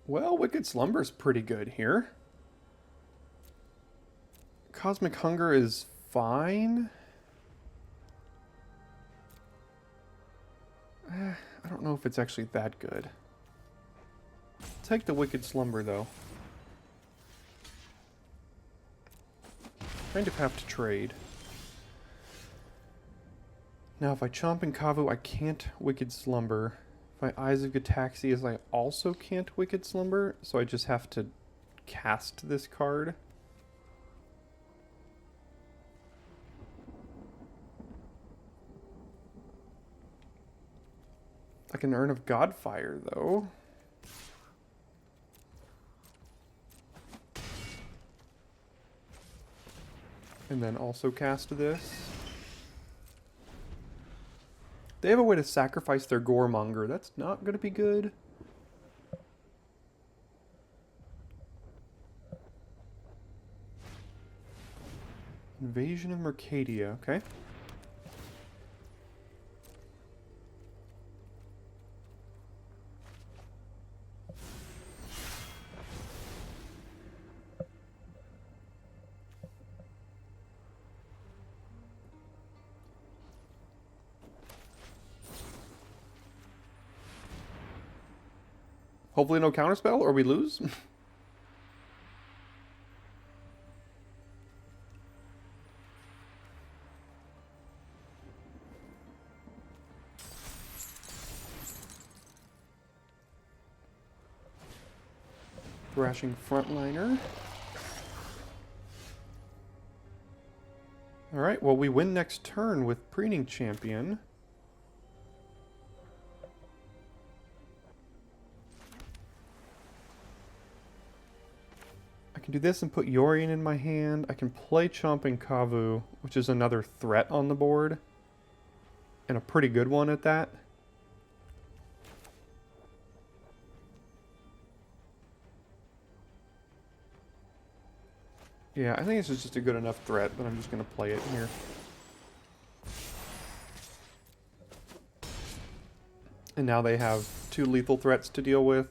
Well, Wicked Slumber's pretty good here. Cosmic Hunger is fine. I don't know if it's actually that good. Take the Wicked Slumber, though. Kind of have to trade. Now, if I Chomp and Kavu, I can't Wicked Slumber. If my Eyes of Gataxias, I also can't Wicked Slumber, so I just have to cast this card. I can Urn of Godfire, though. And then also cast this. They have a way to sacrifice their Goremonger. That's not going to be good. Invasion of Mercadia, okay. Hopefully no counterspell, or we lose. Thrashing Frontliner. Alright, well we win next turn with Preening Champion. I can do this and put Yorion in my hand. I can play Chomping Kavu, which is another threat on the board. And a pretty good one at that. Yeah, I think this is just a good enough threat that I'm just going to play it here. And now they have 2 lethal threats to deal with.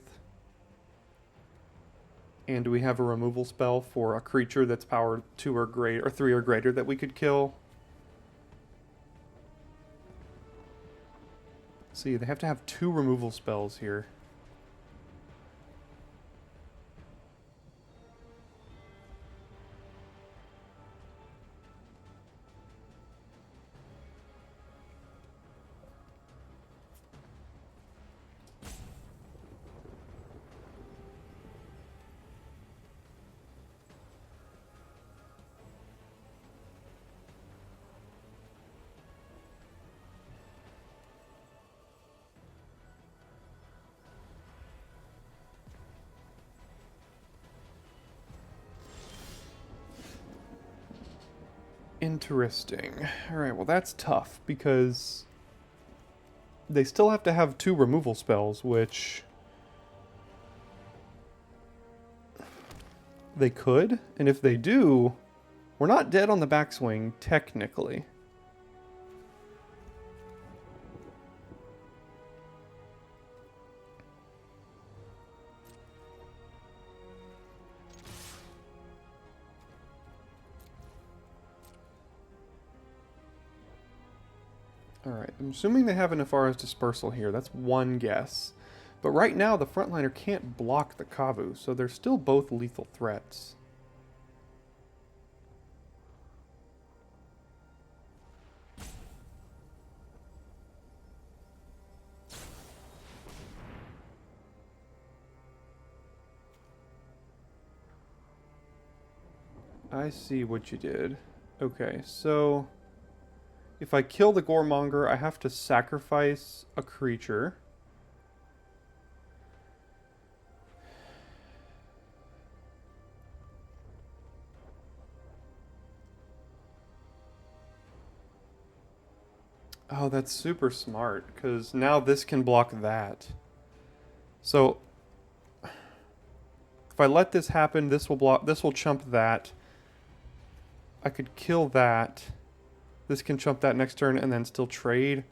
And do we have a removal spell for a creature that's power 2 or greater, or 3 or greater that we could kill? See, they have to have 2 removal spells here. Interesting. Alright, well that's tough, because they still have to have 2 removal spells, which they could, and if they do, we're not dead on the backswing, technically. Alright, I'm assuming they have enough Aura's Dispersal here. That's one guess. But right now, the frontliner can't block the Kavu, so they're still both lethal threats. I see what you did. Okay, so if I kill the Goremonger, I have to sacrifice a creature. Oh, that's super smart, because now this can block that. So if I let this happen, this will block, this will chump that. I could kill that. This can chump that next turn and then still trade.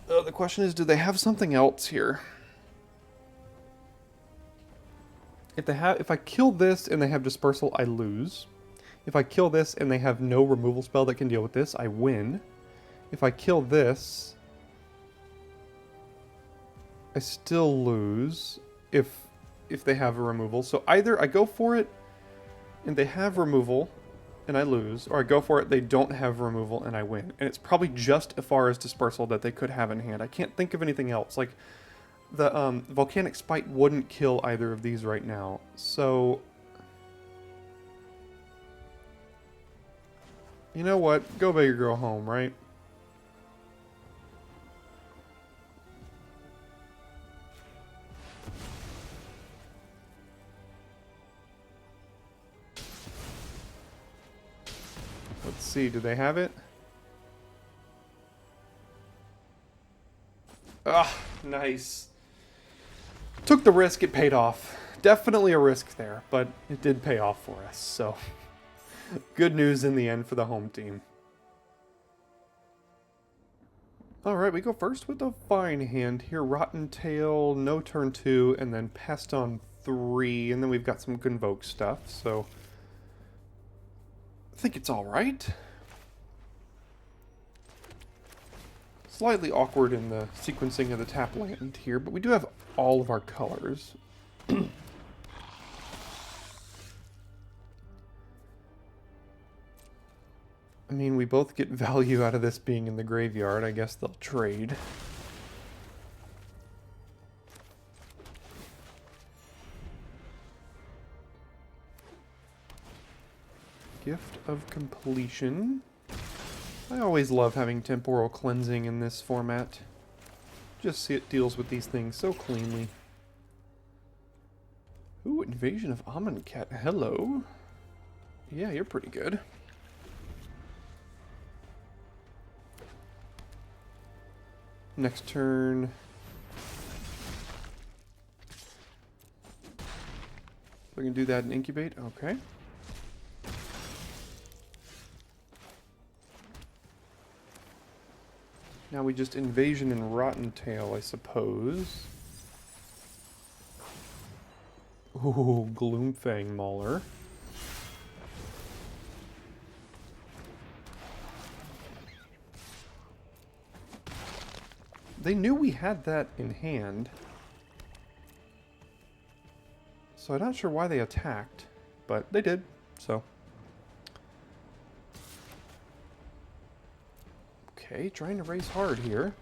The question is, do they have something else here? If I kill this and they have Dispersal, I lose. If I kill this and they have no removal spell that can deal with this, I win. If I kill this, I still lose if they have a removal. So either I go for it and they have removal and I lose, or I go for it, they don't have removal and I win. And it's probably just Aphara's Dispersal that they could have in hand. I can't think of anything else. Like, the Volcanic Spite wouldn't kill either of these right now. So, you know what? Go big or go home, right? Let's see, do they have it? Ah, nice. Took the risk, it paid off. Definitely a risk there, but it did pay off for us, so good news in the end for the home team. Alright, we go first with a fine hand here. Rotten Tail, no turn 2, and then Pest on 3, and then we've got some Convoke stuff, so I think it's alright. Slightly awkward in the sequencing of the tap land here, but we do have all of our colors. I mean, we both get value out of this being in the graveyard. I guess they'll trade. Gift of Completion. I always love having Temporal Cleansing in this format. Just see it deals with these things so cleanly. Ooh, Invasion of Amonkhet. Hello. Yeah, you're pretty good. Next turn. We can do that and incubate. Okay. Now we just Invasion and Rotten Tail, I suppose. Ooh, Gloomfang Mauler. They knew we had that in hand. So I'm not sure why they attacked, but they did, so. Okay, trying to race hard here.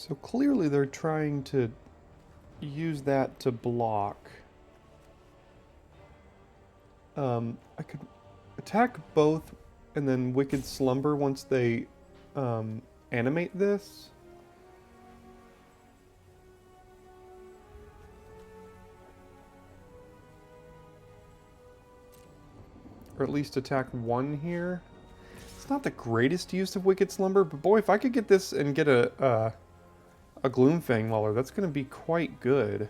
So clearly they're trying to use that to block. I could attack both and then Wicked Slumber once they animate this. Or at least attack one here. It's not the greatest use of Wicked Slumber, but boy, if I could get this and get a Gloomfang Mauler, that's going to be quite good.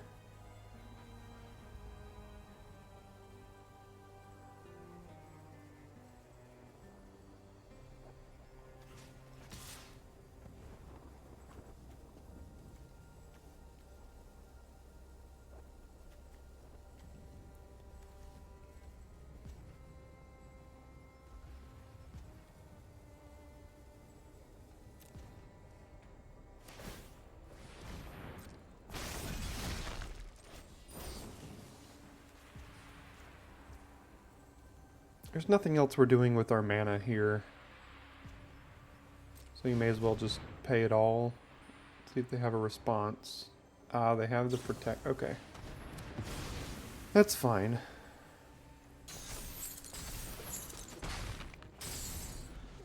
There's nothing else we're doing with our mana here. So you may as well just pay it all. See if they have a response. They have the protect. Okay. That's fine.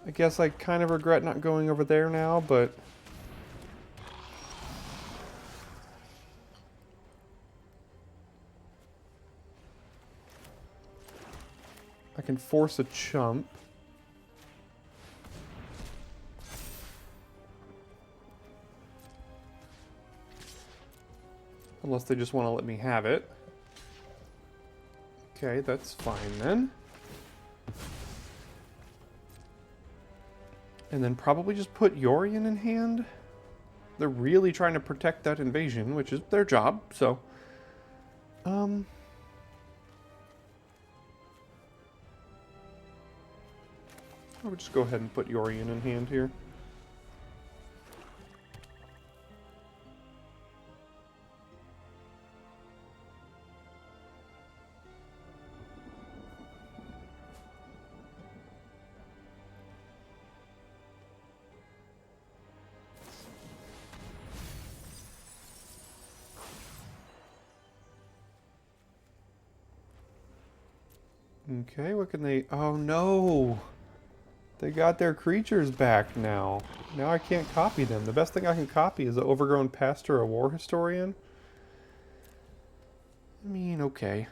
I guess I kind of regret not going over there now, but... I can force a chump. Unless they just want to let me have it. Okay, that's fine then. And then probably just put Yorion in hand. They're really trying to protect that invasion, which is their job, so... I would just go ahead and put Yorion in hand here. Okay, what can they... Oh no! They got their creatures back now. Now I can't copy them. The best thing I can copy is an Overgrown Pastor, a War Historian. I mean, okay.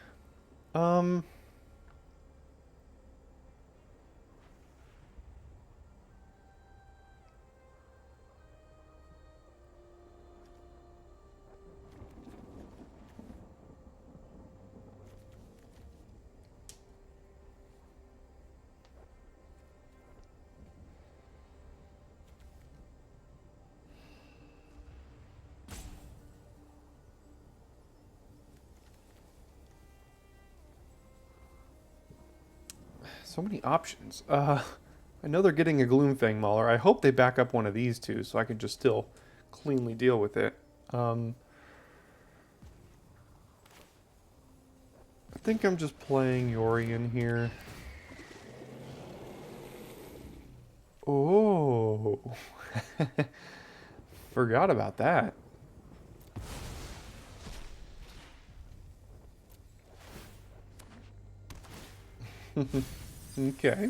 So many options. I know they're getting a Gloomfang Mauler. I hope they back up one of these two so I can just still cleanly deal with it. I think I'm just playing Yorion here. Oh. Forgot about that. Okay.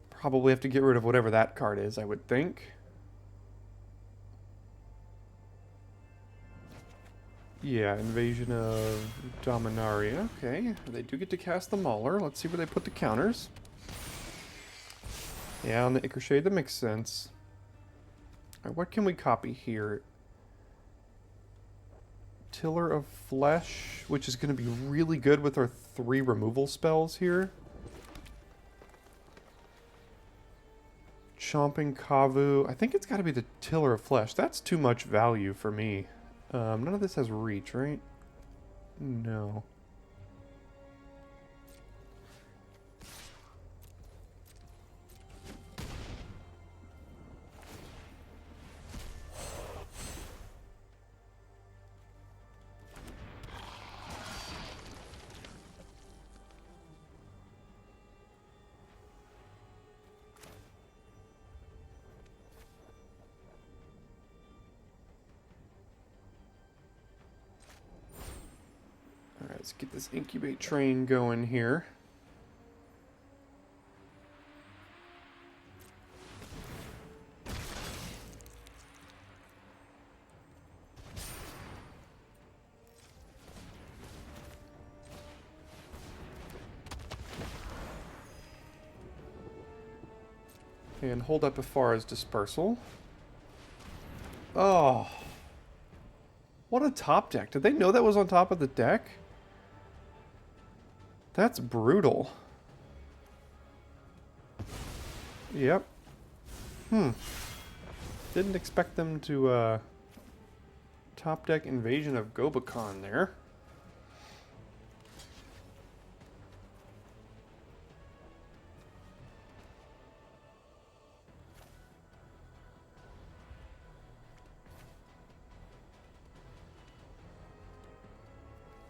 Probably have to get rid of whatever that card is, I would think. Yeah, Invasion of Dominaria. Okay, they do get to cast the Mauler. Let's see where they put the counters. Yeah, on the Ichor that makes sense. Alright, what can we copy here? Tiller of Flesh, which is going to be really good with our 3 removal spells here. Chomping Kavu. I think it's got to be the Tiller of Flesh. That's too much value for me. None of this has reach, right? No. Let's get this incubate train going here. And hold up as far as dispersal. Oh. What a top deck. Did they know that was on top of the deck? That's brutal. Yep. Didn't expect them to top deck Invasion of Gobakon there.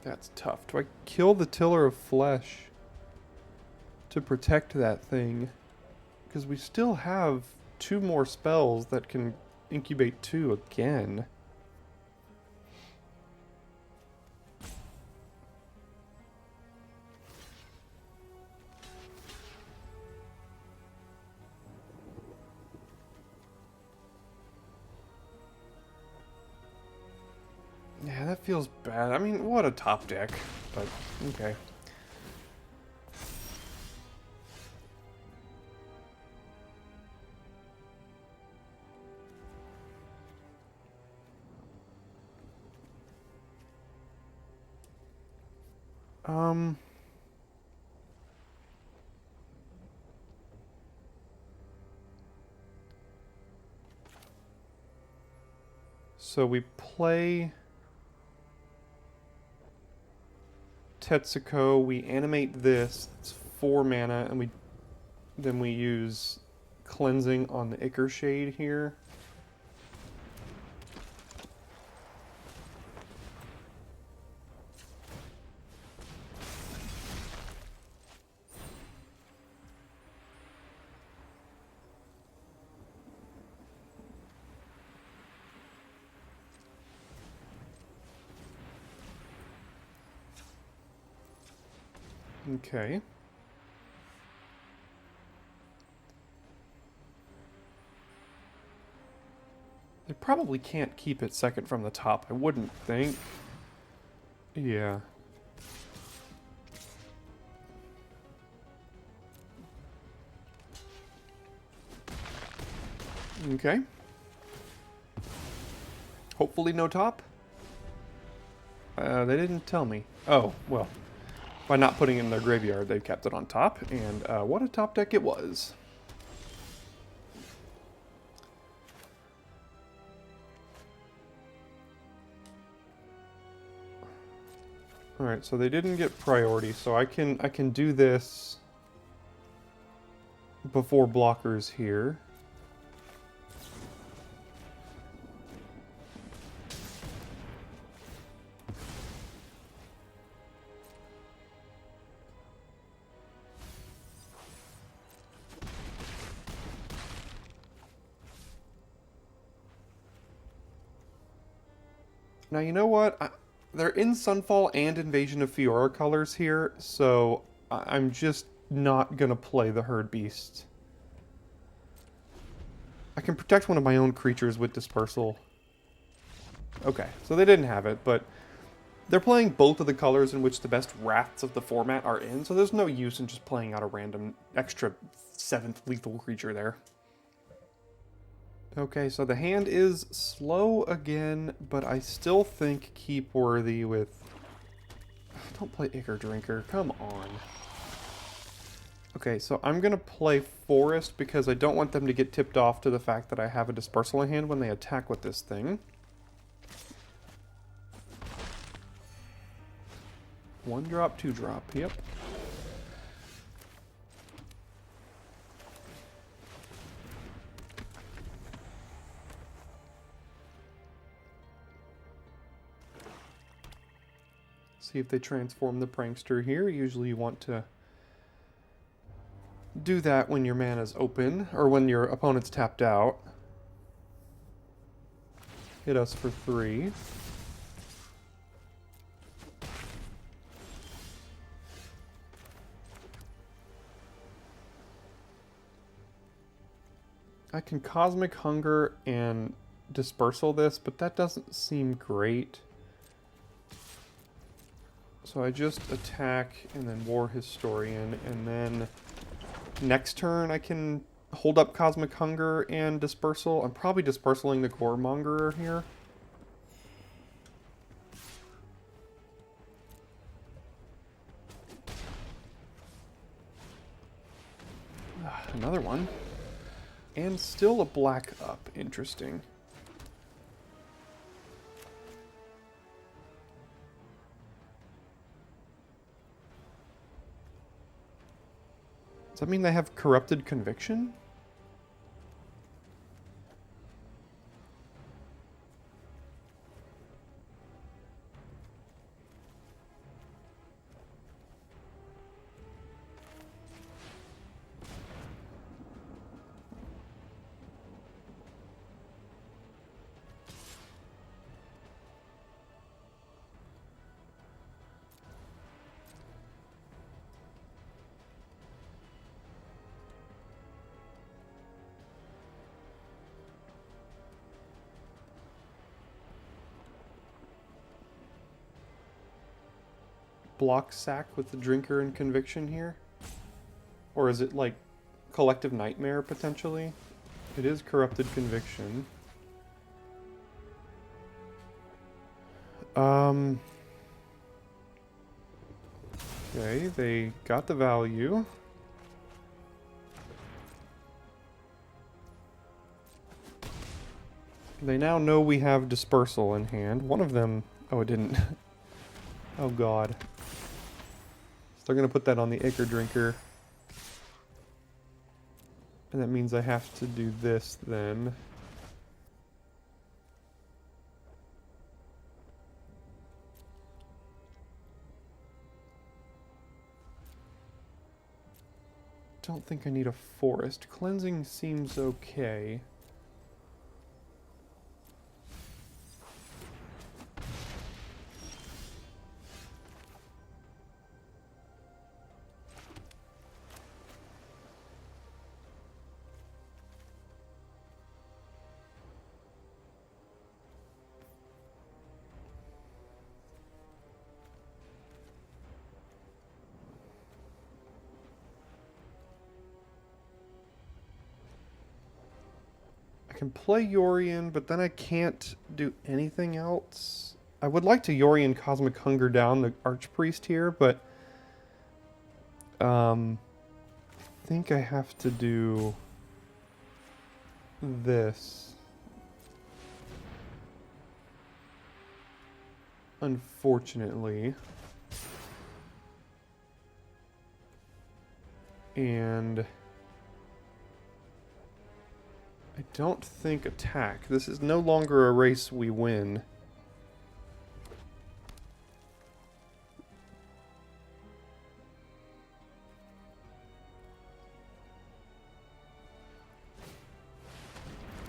That's tough. Do I kill the Tiller of Flesh to protect that thing? Because we still have 2 more spells that can incubate 2 again. Yeah, that feels bad. I mean, what a top deck, but okay. So we play Tetsuko, we animate this, it's 4 mana, and then we use cleansing on the Ichor Shade here. Okay. They probably can't keep it second from the top, I wouldn't think. Yeah. Okay. Hopefully no top? They didn't tell me. Oh, well. By not putting it in their graveyard, they've kept it on top, and what a top deck it was. Alright, so they didn't get priority, so I can do this before blockers here. Now, you know what? They're in Sunfall and Invasion of Fiora colors here, so I'm just not going to play the Herd Beast. I can protect one of my own creatures with Dispersal. Okay, so they didn't have it, but they're playing both of the colors in which the best Wraths of the format are in, so there's no use in just playing out a random extra 7th lethal creature there. Okay, so the hand is slow again, but I still think keep worthy with... Don't play Ichor Drinker, come on. Okay, so I'm going to play Forest because I don't want them to get tipped off to the fact that I have a Dispersal in hand when they attack with this thing. 1-drop, 2-drop, yep. See if they transform the Prankster here. Usually you want to do that when your mana's open, or when your opponent's tapped out. Hit us for 3. I can Cosmic Hunger and Dispersal this, but that doesn't seem great. So I just attack and then War Historian, and then next turn I can hold up Cosmic Hunger and Dispersal. I'm probably dispersaling the Goremongerer here. Another one. And still a black up. Interesting. Does that mean they have Corrupted Conviction? Block sack with the Drinker and Conviction here? Or is it like Collective Nightmare potentially? It is Corrupted Conviction. Okay, they got the value. They now know we have Dispersal in hand. One of them... Oh, it didn't. Oh, God. So they're going to put that on the Acre Drinker. And that means I have to do this, then. Don't think I need a forest. Cleansing seems okay. I can play Yorion, but then I can't do anything else. I would like to Yorion Cosmic Hunger down the Archpriest here, but I think I have to do this. Unfortunately. And I don't think attack. This is no longer a race we win.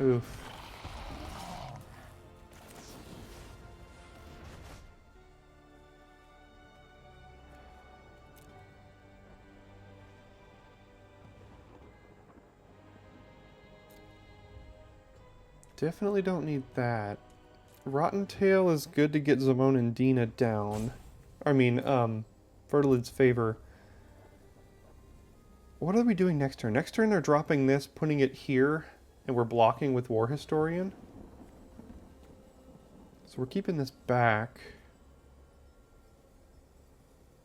Oof. Definitely don't need that. Rotten Tail is good to get Zamon and Dina down. I mean, Fertilid's Favor. What are we doing next turn? Next turn they're dropping this, putting it here, and we're blocking with War Historian. So we're keeping this back.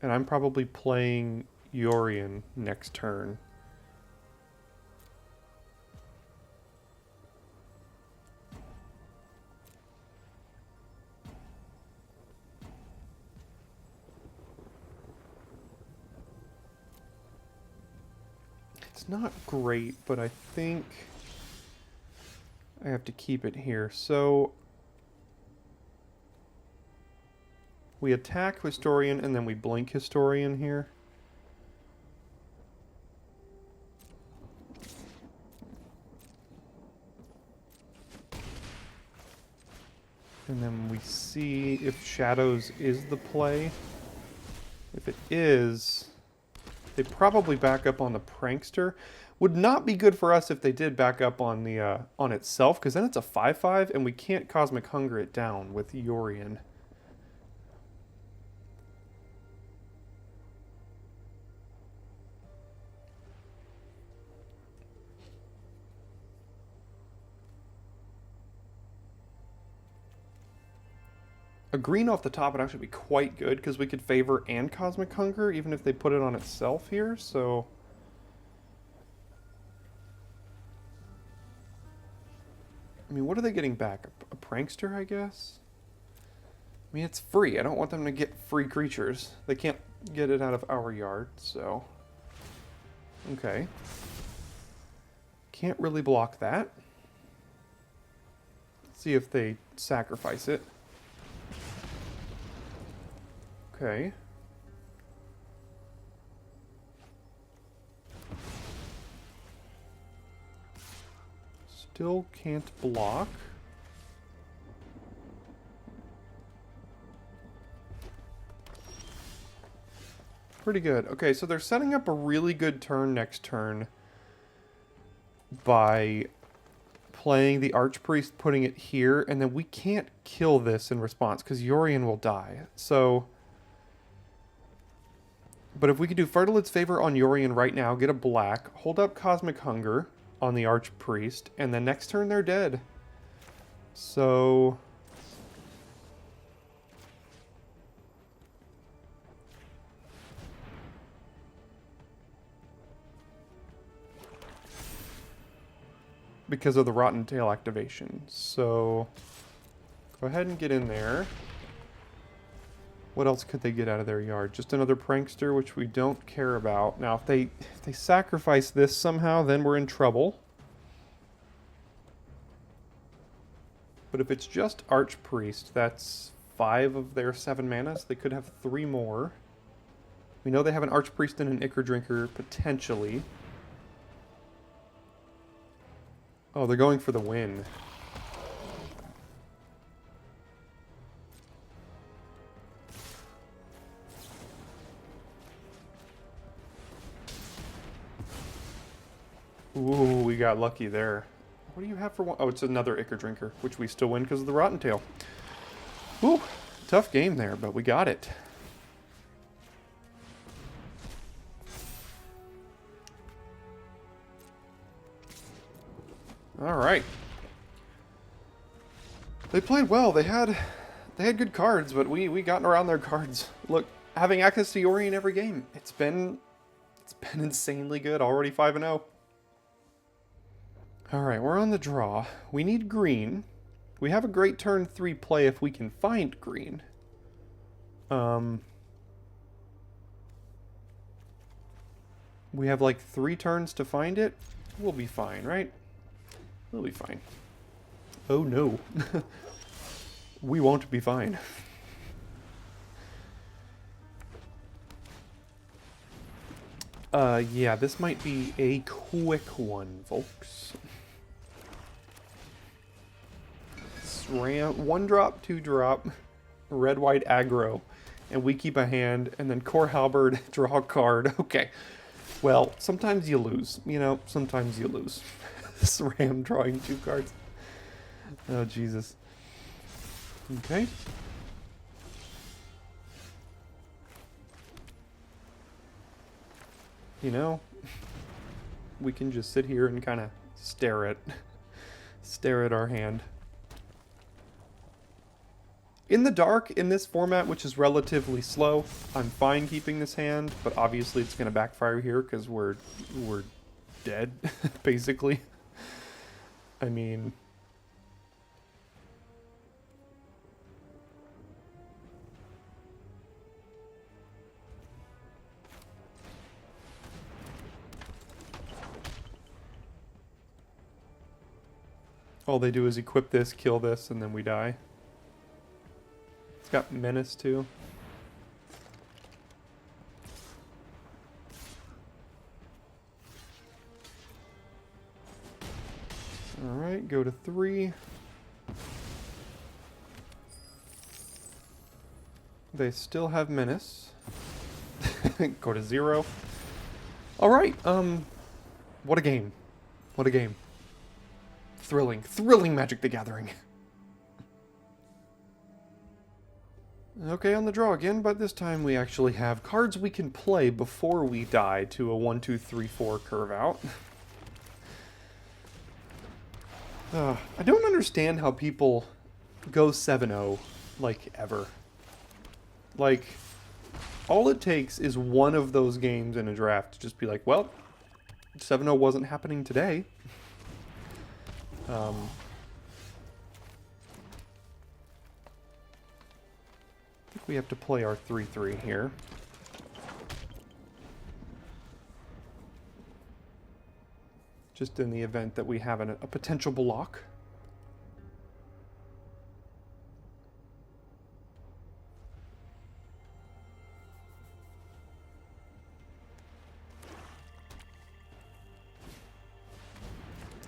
And I'm probably playing Yorion next turn. It's not great, but I think I have to keep it here. So we attack Historian and then we blink Historian here. And then we see if Shadows is the play. If it is, they probably back up on the Prankster. Would not be good for us if they did back up on the on itself, because then it's a 5/5, and we can't Cosmic Hunger it down with Yorion. A green off the top would actually be quite good, because we could favor and Cosmic Hunger, even if they put it on itself here, so... I mean, what are they getting back? A prankster, I guess? I mean, it's free. I don't want them to get free creatures. They can't get it out of our yard, so... Okay. Can't really block that. Let's see if they sacrifice it. Okay. Still can't block. Pretty good. Okay, so they're setting up a really good turn next turn by playing the Archpriest, putting it here, and then we can't kill this in response because Yorion will die. So, but if we could do Fertilid's Favor on Yorion right now, get a black, hold up Cosmic Hunger on the Archpriest, and then next turn they're dead. So... because of the Rotten Tail activation. So, go ahead and get in there. What else could they get out of their yard? Just another Prankster, which we don't care about. Now, if they sacrifice this somehow, then we're in trouble. But if it's just Archpriest, that's 5 of their 7 mana, so they could have 3 more. We know they have an Archpriest and an Ichor Drinker, potentially. Oh, they're going for the win. Ooh, we got lucky there. What do you have for one? Oh, it's another Ichor Drinker, which we still win because of the Rotten Tail. Ooh, tough game there, but we got it. All right. They played well. They had good cards, but we gotten around their cards. Look, having access to Yorion every game, it's been insanely good. Already 5-0. All right, we're on the draw. We need green. We have a great turn 3 play if we can find green. We have like 3 turns to find it. We'll be fine, right? We'll be fine. Oh no. We won't be fine. Yeah, this might be a quick one, folks. Ram 1 drop, 2 drop, red white aggro, and we keep a hand, and then Core Halberd, draw a card. Okay. Well, sometimes you lose. You know, sometimes you lose. This Ram drawing 2 cards. Oh, Jesus. Okay. You know, we can just sit here and kind of stare at our hand. In the dark, in this format, which is relatively slow, I'm fine keeping this hand, but obviously it's going to backfire here because we're dead, basically. I mean... all they do is equip this, kill this, and then we die. It's got Menace, too. Alright, go to 3. They still have Menace. Go to 0. Alright, What a game. What a game. Thrilling. Thrilling Magic the Gathering. Okay, on the draw again, but this time we actually have cards we can play before we die to a 1, 2, 3, 4 curve out. I don't understand how people go 7-0, like, ever. Like, all it takes is one of those games in a draft to just be like, well, 7-0 wasn't happening today. I think we have to play our 3-3 here. Just in the event that we have a potential block.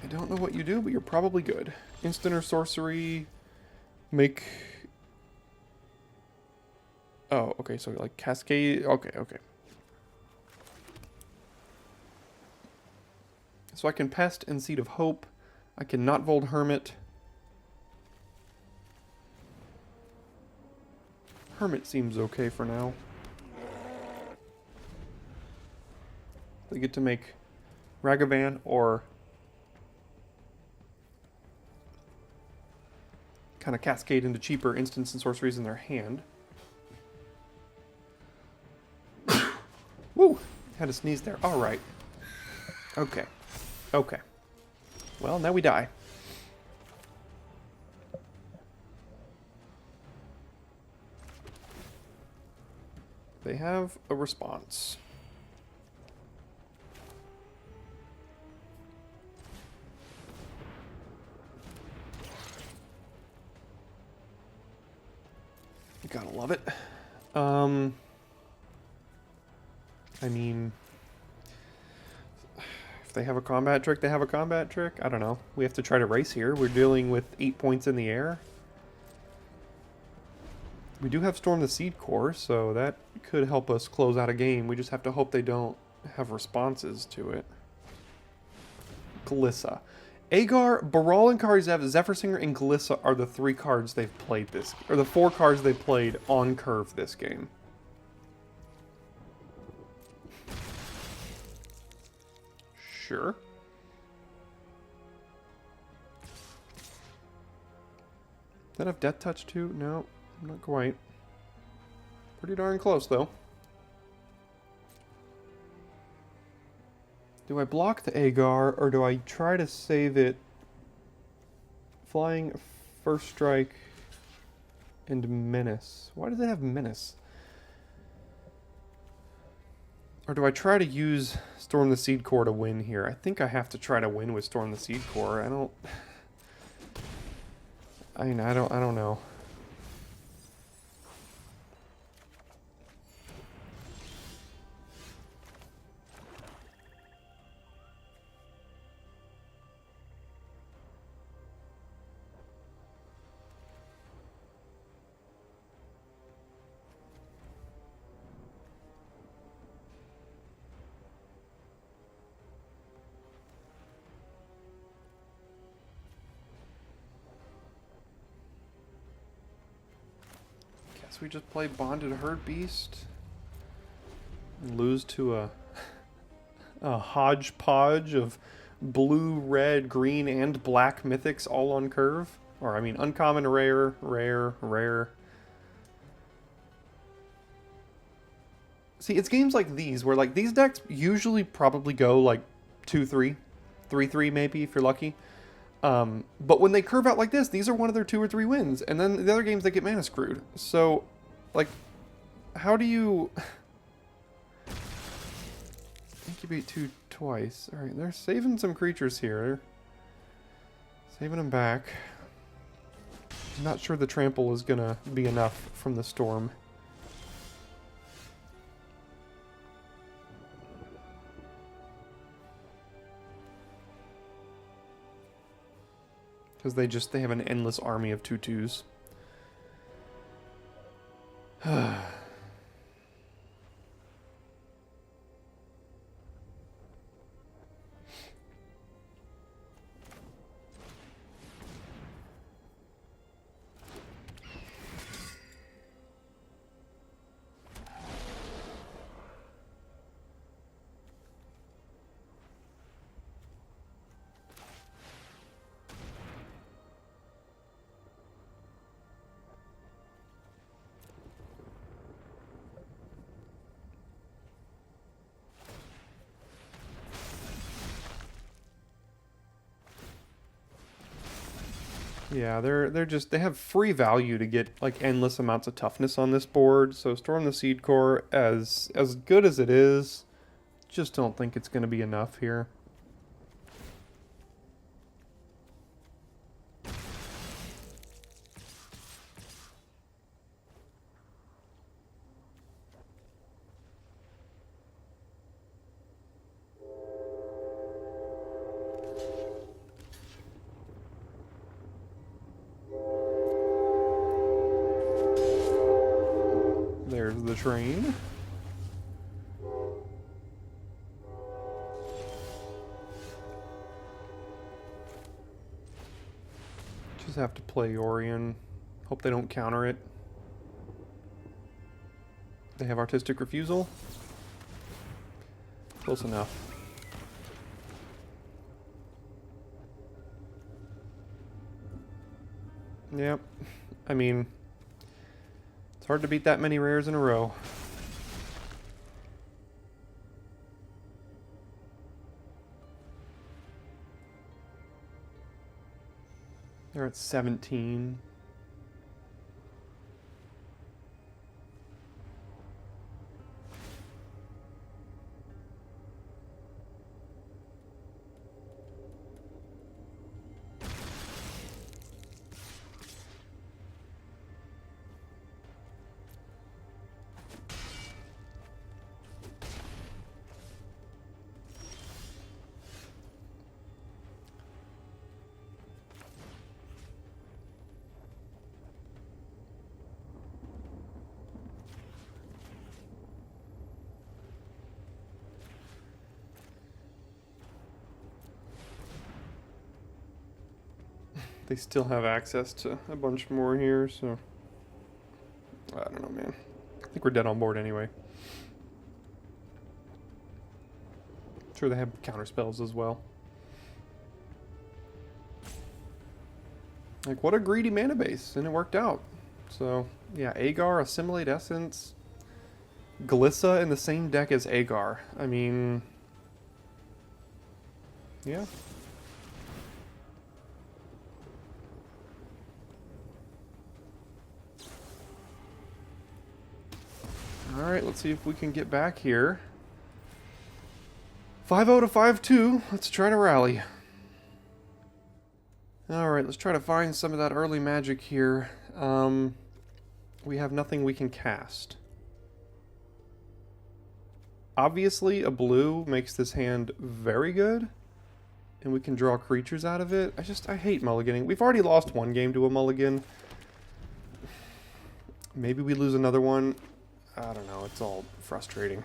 I don't know what you do, but you're probably good. Instant or sorcery, make... Oh, okay, so like cascade... Okay, okay. So I can Pest and Seed of Hope. I can not Vold Hermit. Hermit seems okay for now. They get to make Ragavan or kind of cascade into cheaper instants and sorceries in their hand. Woo! Had a sneeze there. Alright. Okay. Okay. Well, now we die. They have a response. You gotta love it. I mean... If they have a combat trick, they have a combat trick. I don't know. We have to try to race here. We're dealing with 8 points in the air. We do have Storm the Seed Core, so that could help us close out a game. We just have to hope they don't have responses to it. Glissa. Agar, Baral, and Karizev, Zephyrsinger, and Glissa are the 3 cards they've played this... Or the 4 cards they played on curve this game. Sure. Does that have Death Touch too? No, not quite. Pretty darn close though. Do I block the Agar or do I try to save it? Flying, First Strike, and Menace. Why does it have Menace? Or do I try to use Storm the Seed Core to win here? I think I have to try to win with Storm the Seed Core. I don't know. We just play Bonded Herd Beast and lose to a hodgepodge of blue, red, green, and black mythics all on curve. Or, I mean, uncommon, rare, rare, rare. See, it's games like these where, like, these decks usually probably go, like, 2-3, 3-3 maybe, if you're lucky. But when they curve out like this, these are one of their 2 or 3 wins. And then the other games, they get mana screwed. So, like, how do you... Incubate 2 twice. Alright, they're saving some creatures here. They're saving them back. I'm not sure the trample is gonna be enough from the storm. Because they have an endless army of 2/2s. Yeah, they have free value to get like endless amounts of toughness on this board. So Storm the Seed Core, as good as it is, just don't think it's going to be enough here. There's the train. Just have to play Orion. Hope they don't counter it. They have Artistic Refusal. Close enough. Yep. I mean, it's hard to beat that many rares in a row. They're at 17. They still have access to a bunch more here, so I don't know, man. I think we're dead on board anyway. Sure, they have counter spells as well. Like, what a greedy mana base, and it worked out. So, yeah, Agar, Assimilate Essence, Glissa in the same deck as Agar. I mean, yeah. Alright, let's see if we can get back here. 5-0 to 5-2. Let's try to rally. Alright, let's try to find some of that early magic here. We have nothing we can cast. Obviously, a blue makes this hand very good. And we can draw creatures out of it. I hate mulliganing. We've already lost one game to a mulligan. Maybe we lose another one. I don't know, it's all frustrating.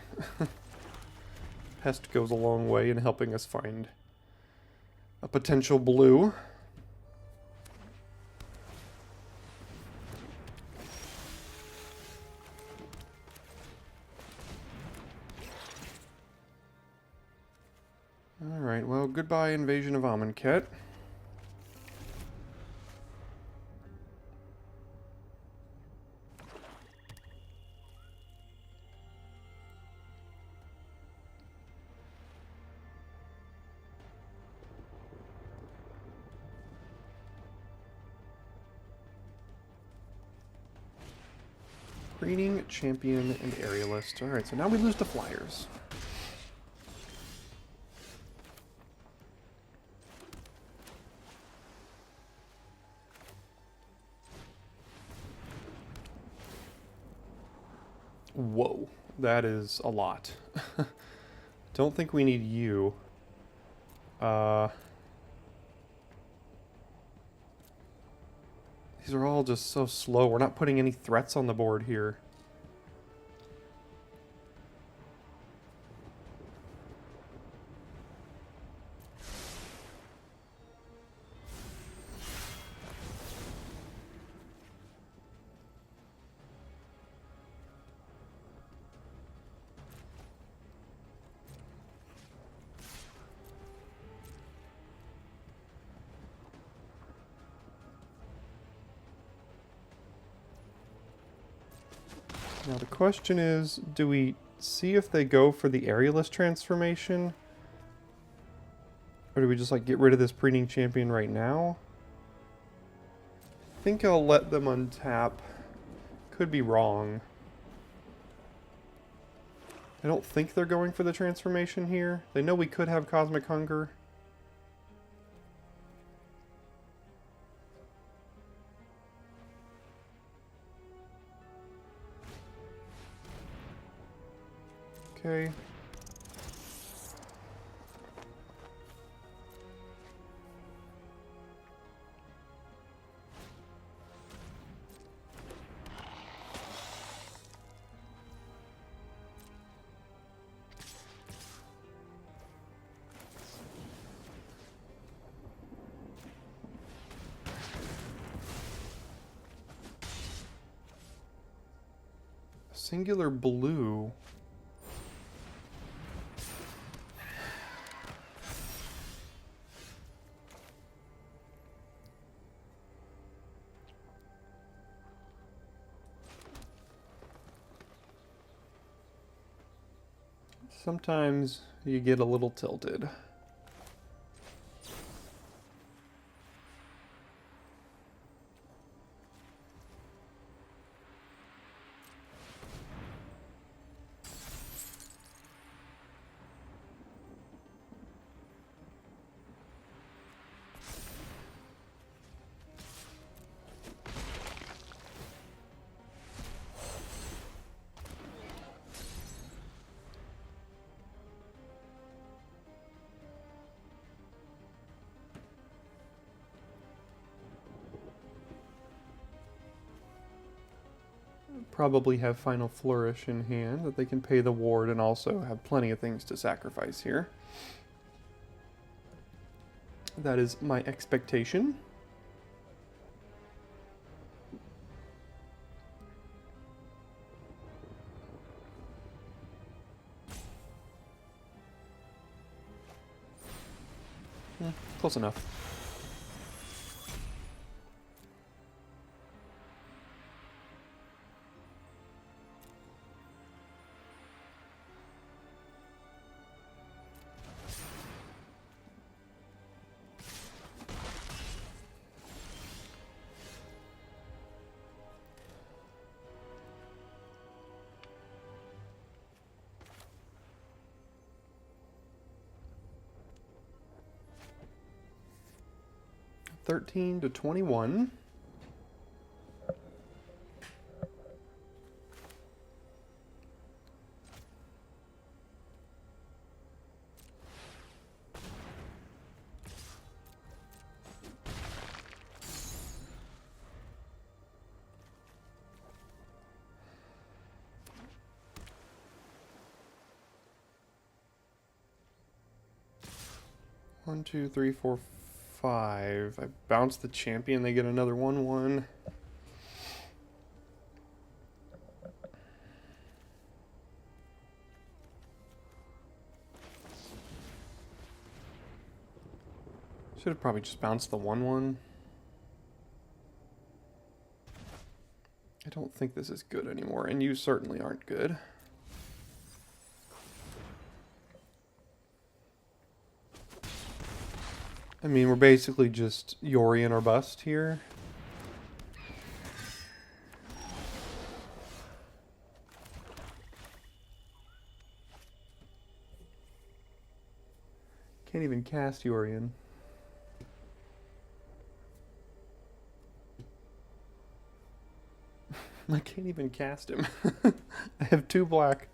Pest goes a long way in helping us find a potential blue. Alright, well, goodbye Invasion of Amonkhet. Preening, Champion, and Aerialist. Alright, so now we lose to Flyers. Whoa, that is a lot. Don't think we need you. These are all just so slow. We're not putting any threats on the board here. Now the question is, do we see if they go for the Aerialist transformation? Or do we just like get rid of this Preening Champion right now? think I'll let them untap. Could be wrong. I don't think they're going for the transformation here. They know we could have Cosmic Hunger. Okay. Singular blue. Sometimes you get a little tilted. Probably have Final Flourish in hand that they can pay the ward and also have plenty of things to sacrifice here. That is my expectation. Close enough. $13 to $21. One, two, three, four, 5. I bounce the champion, they get another 1/1. Should have probably just bounced the 1/1. I don't think this is good anymore, and you certainly aren't good. I mean, we're basically just Yorion or bust here. Can't even cast Yorion. I can't even cast him. I have 2 black.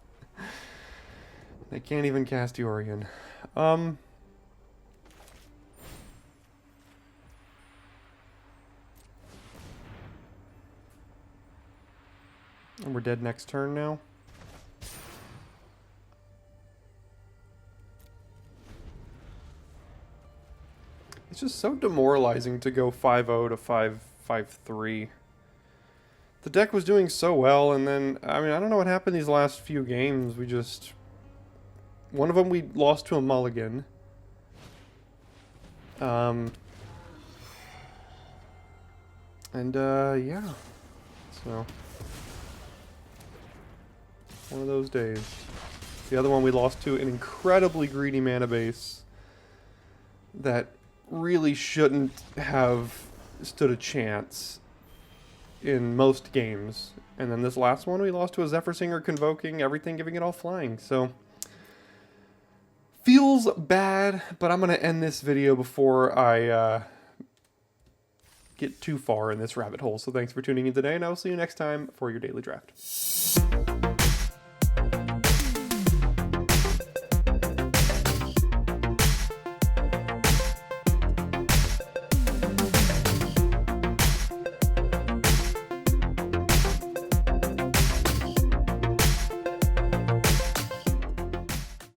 I can't even cast Yorion. And we're dead next turn now. It's just so demoralizing to go 5-0 to 5-5-3. The deck was doing so well, and then, I mean, I don't know what happened these last few games. We just... One of them we lost to a mulligan. Yeah. So... One of those days. The other one we lost to an incredibly greedy mana base that really shouldn't have stood a chance. in most games. And then this last one, we lost to a Zephyr Singer Convoking, everything giving it all flying. So, feels bad, but I'm going to end this video before I get too far in this rabbit hole. So thanks for tuning in today, and I will see you next time for your daily draft.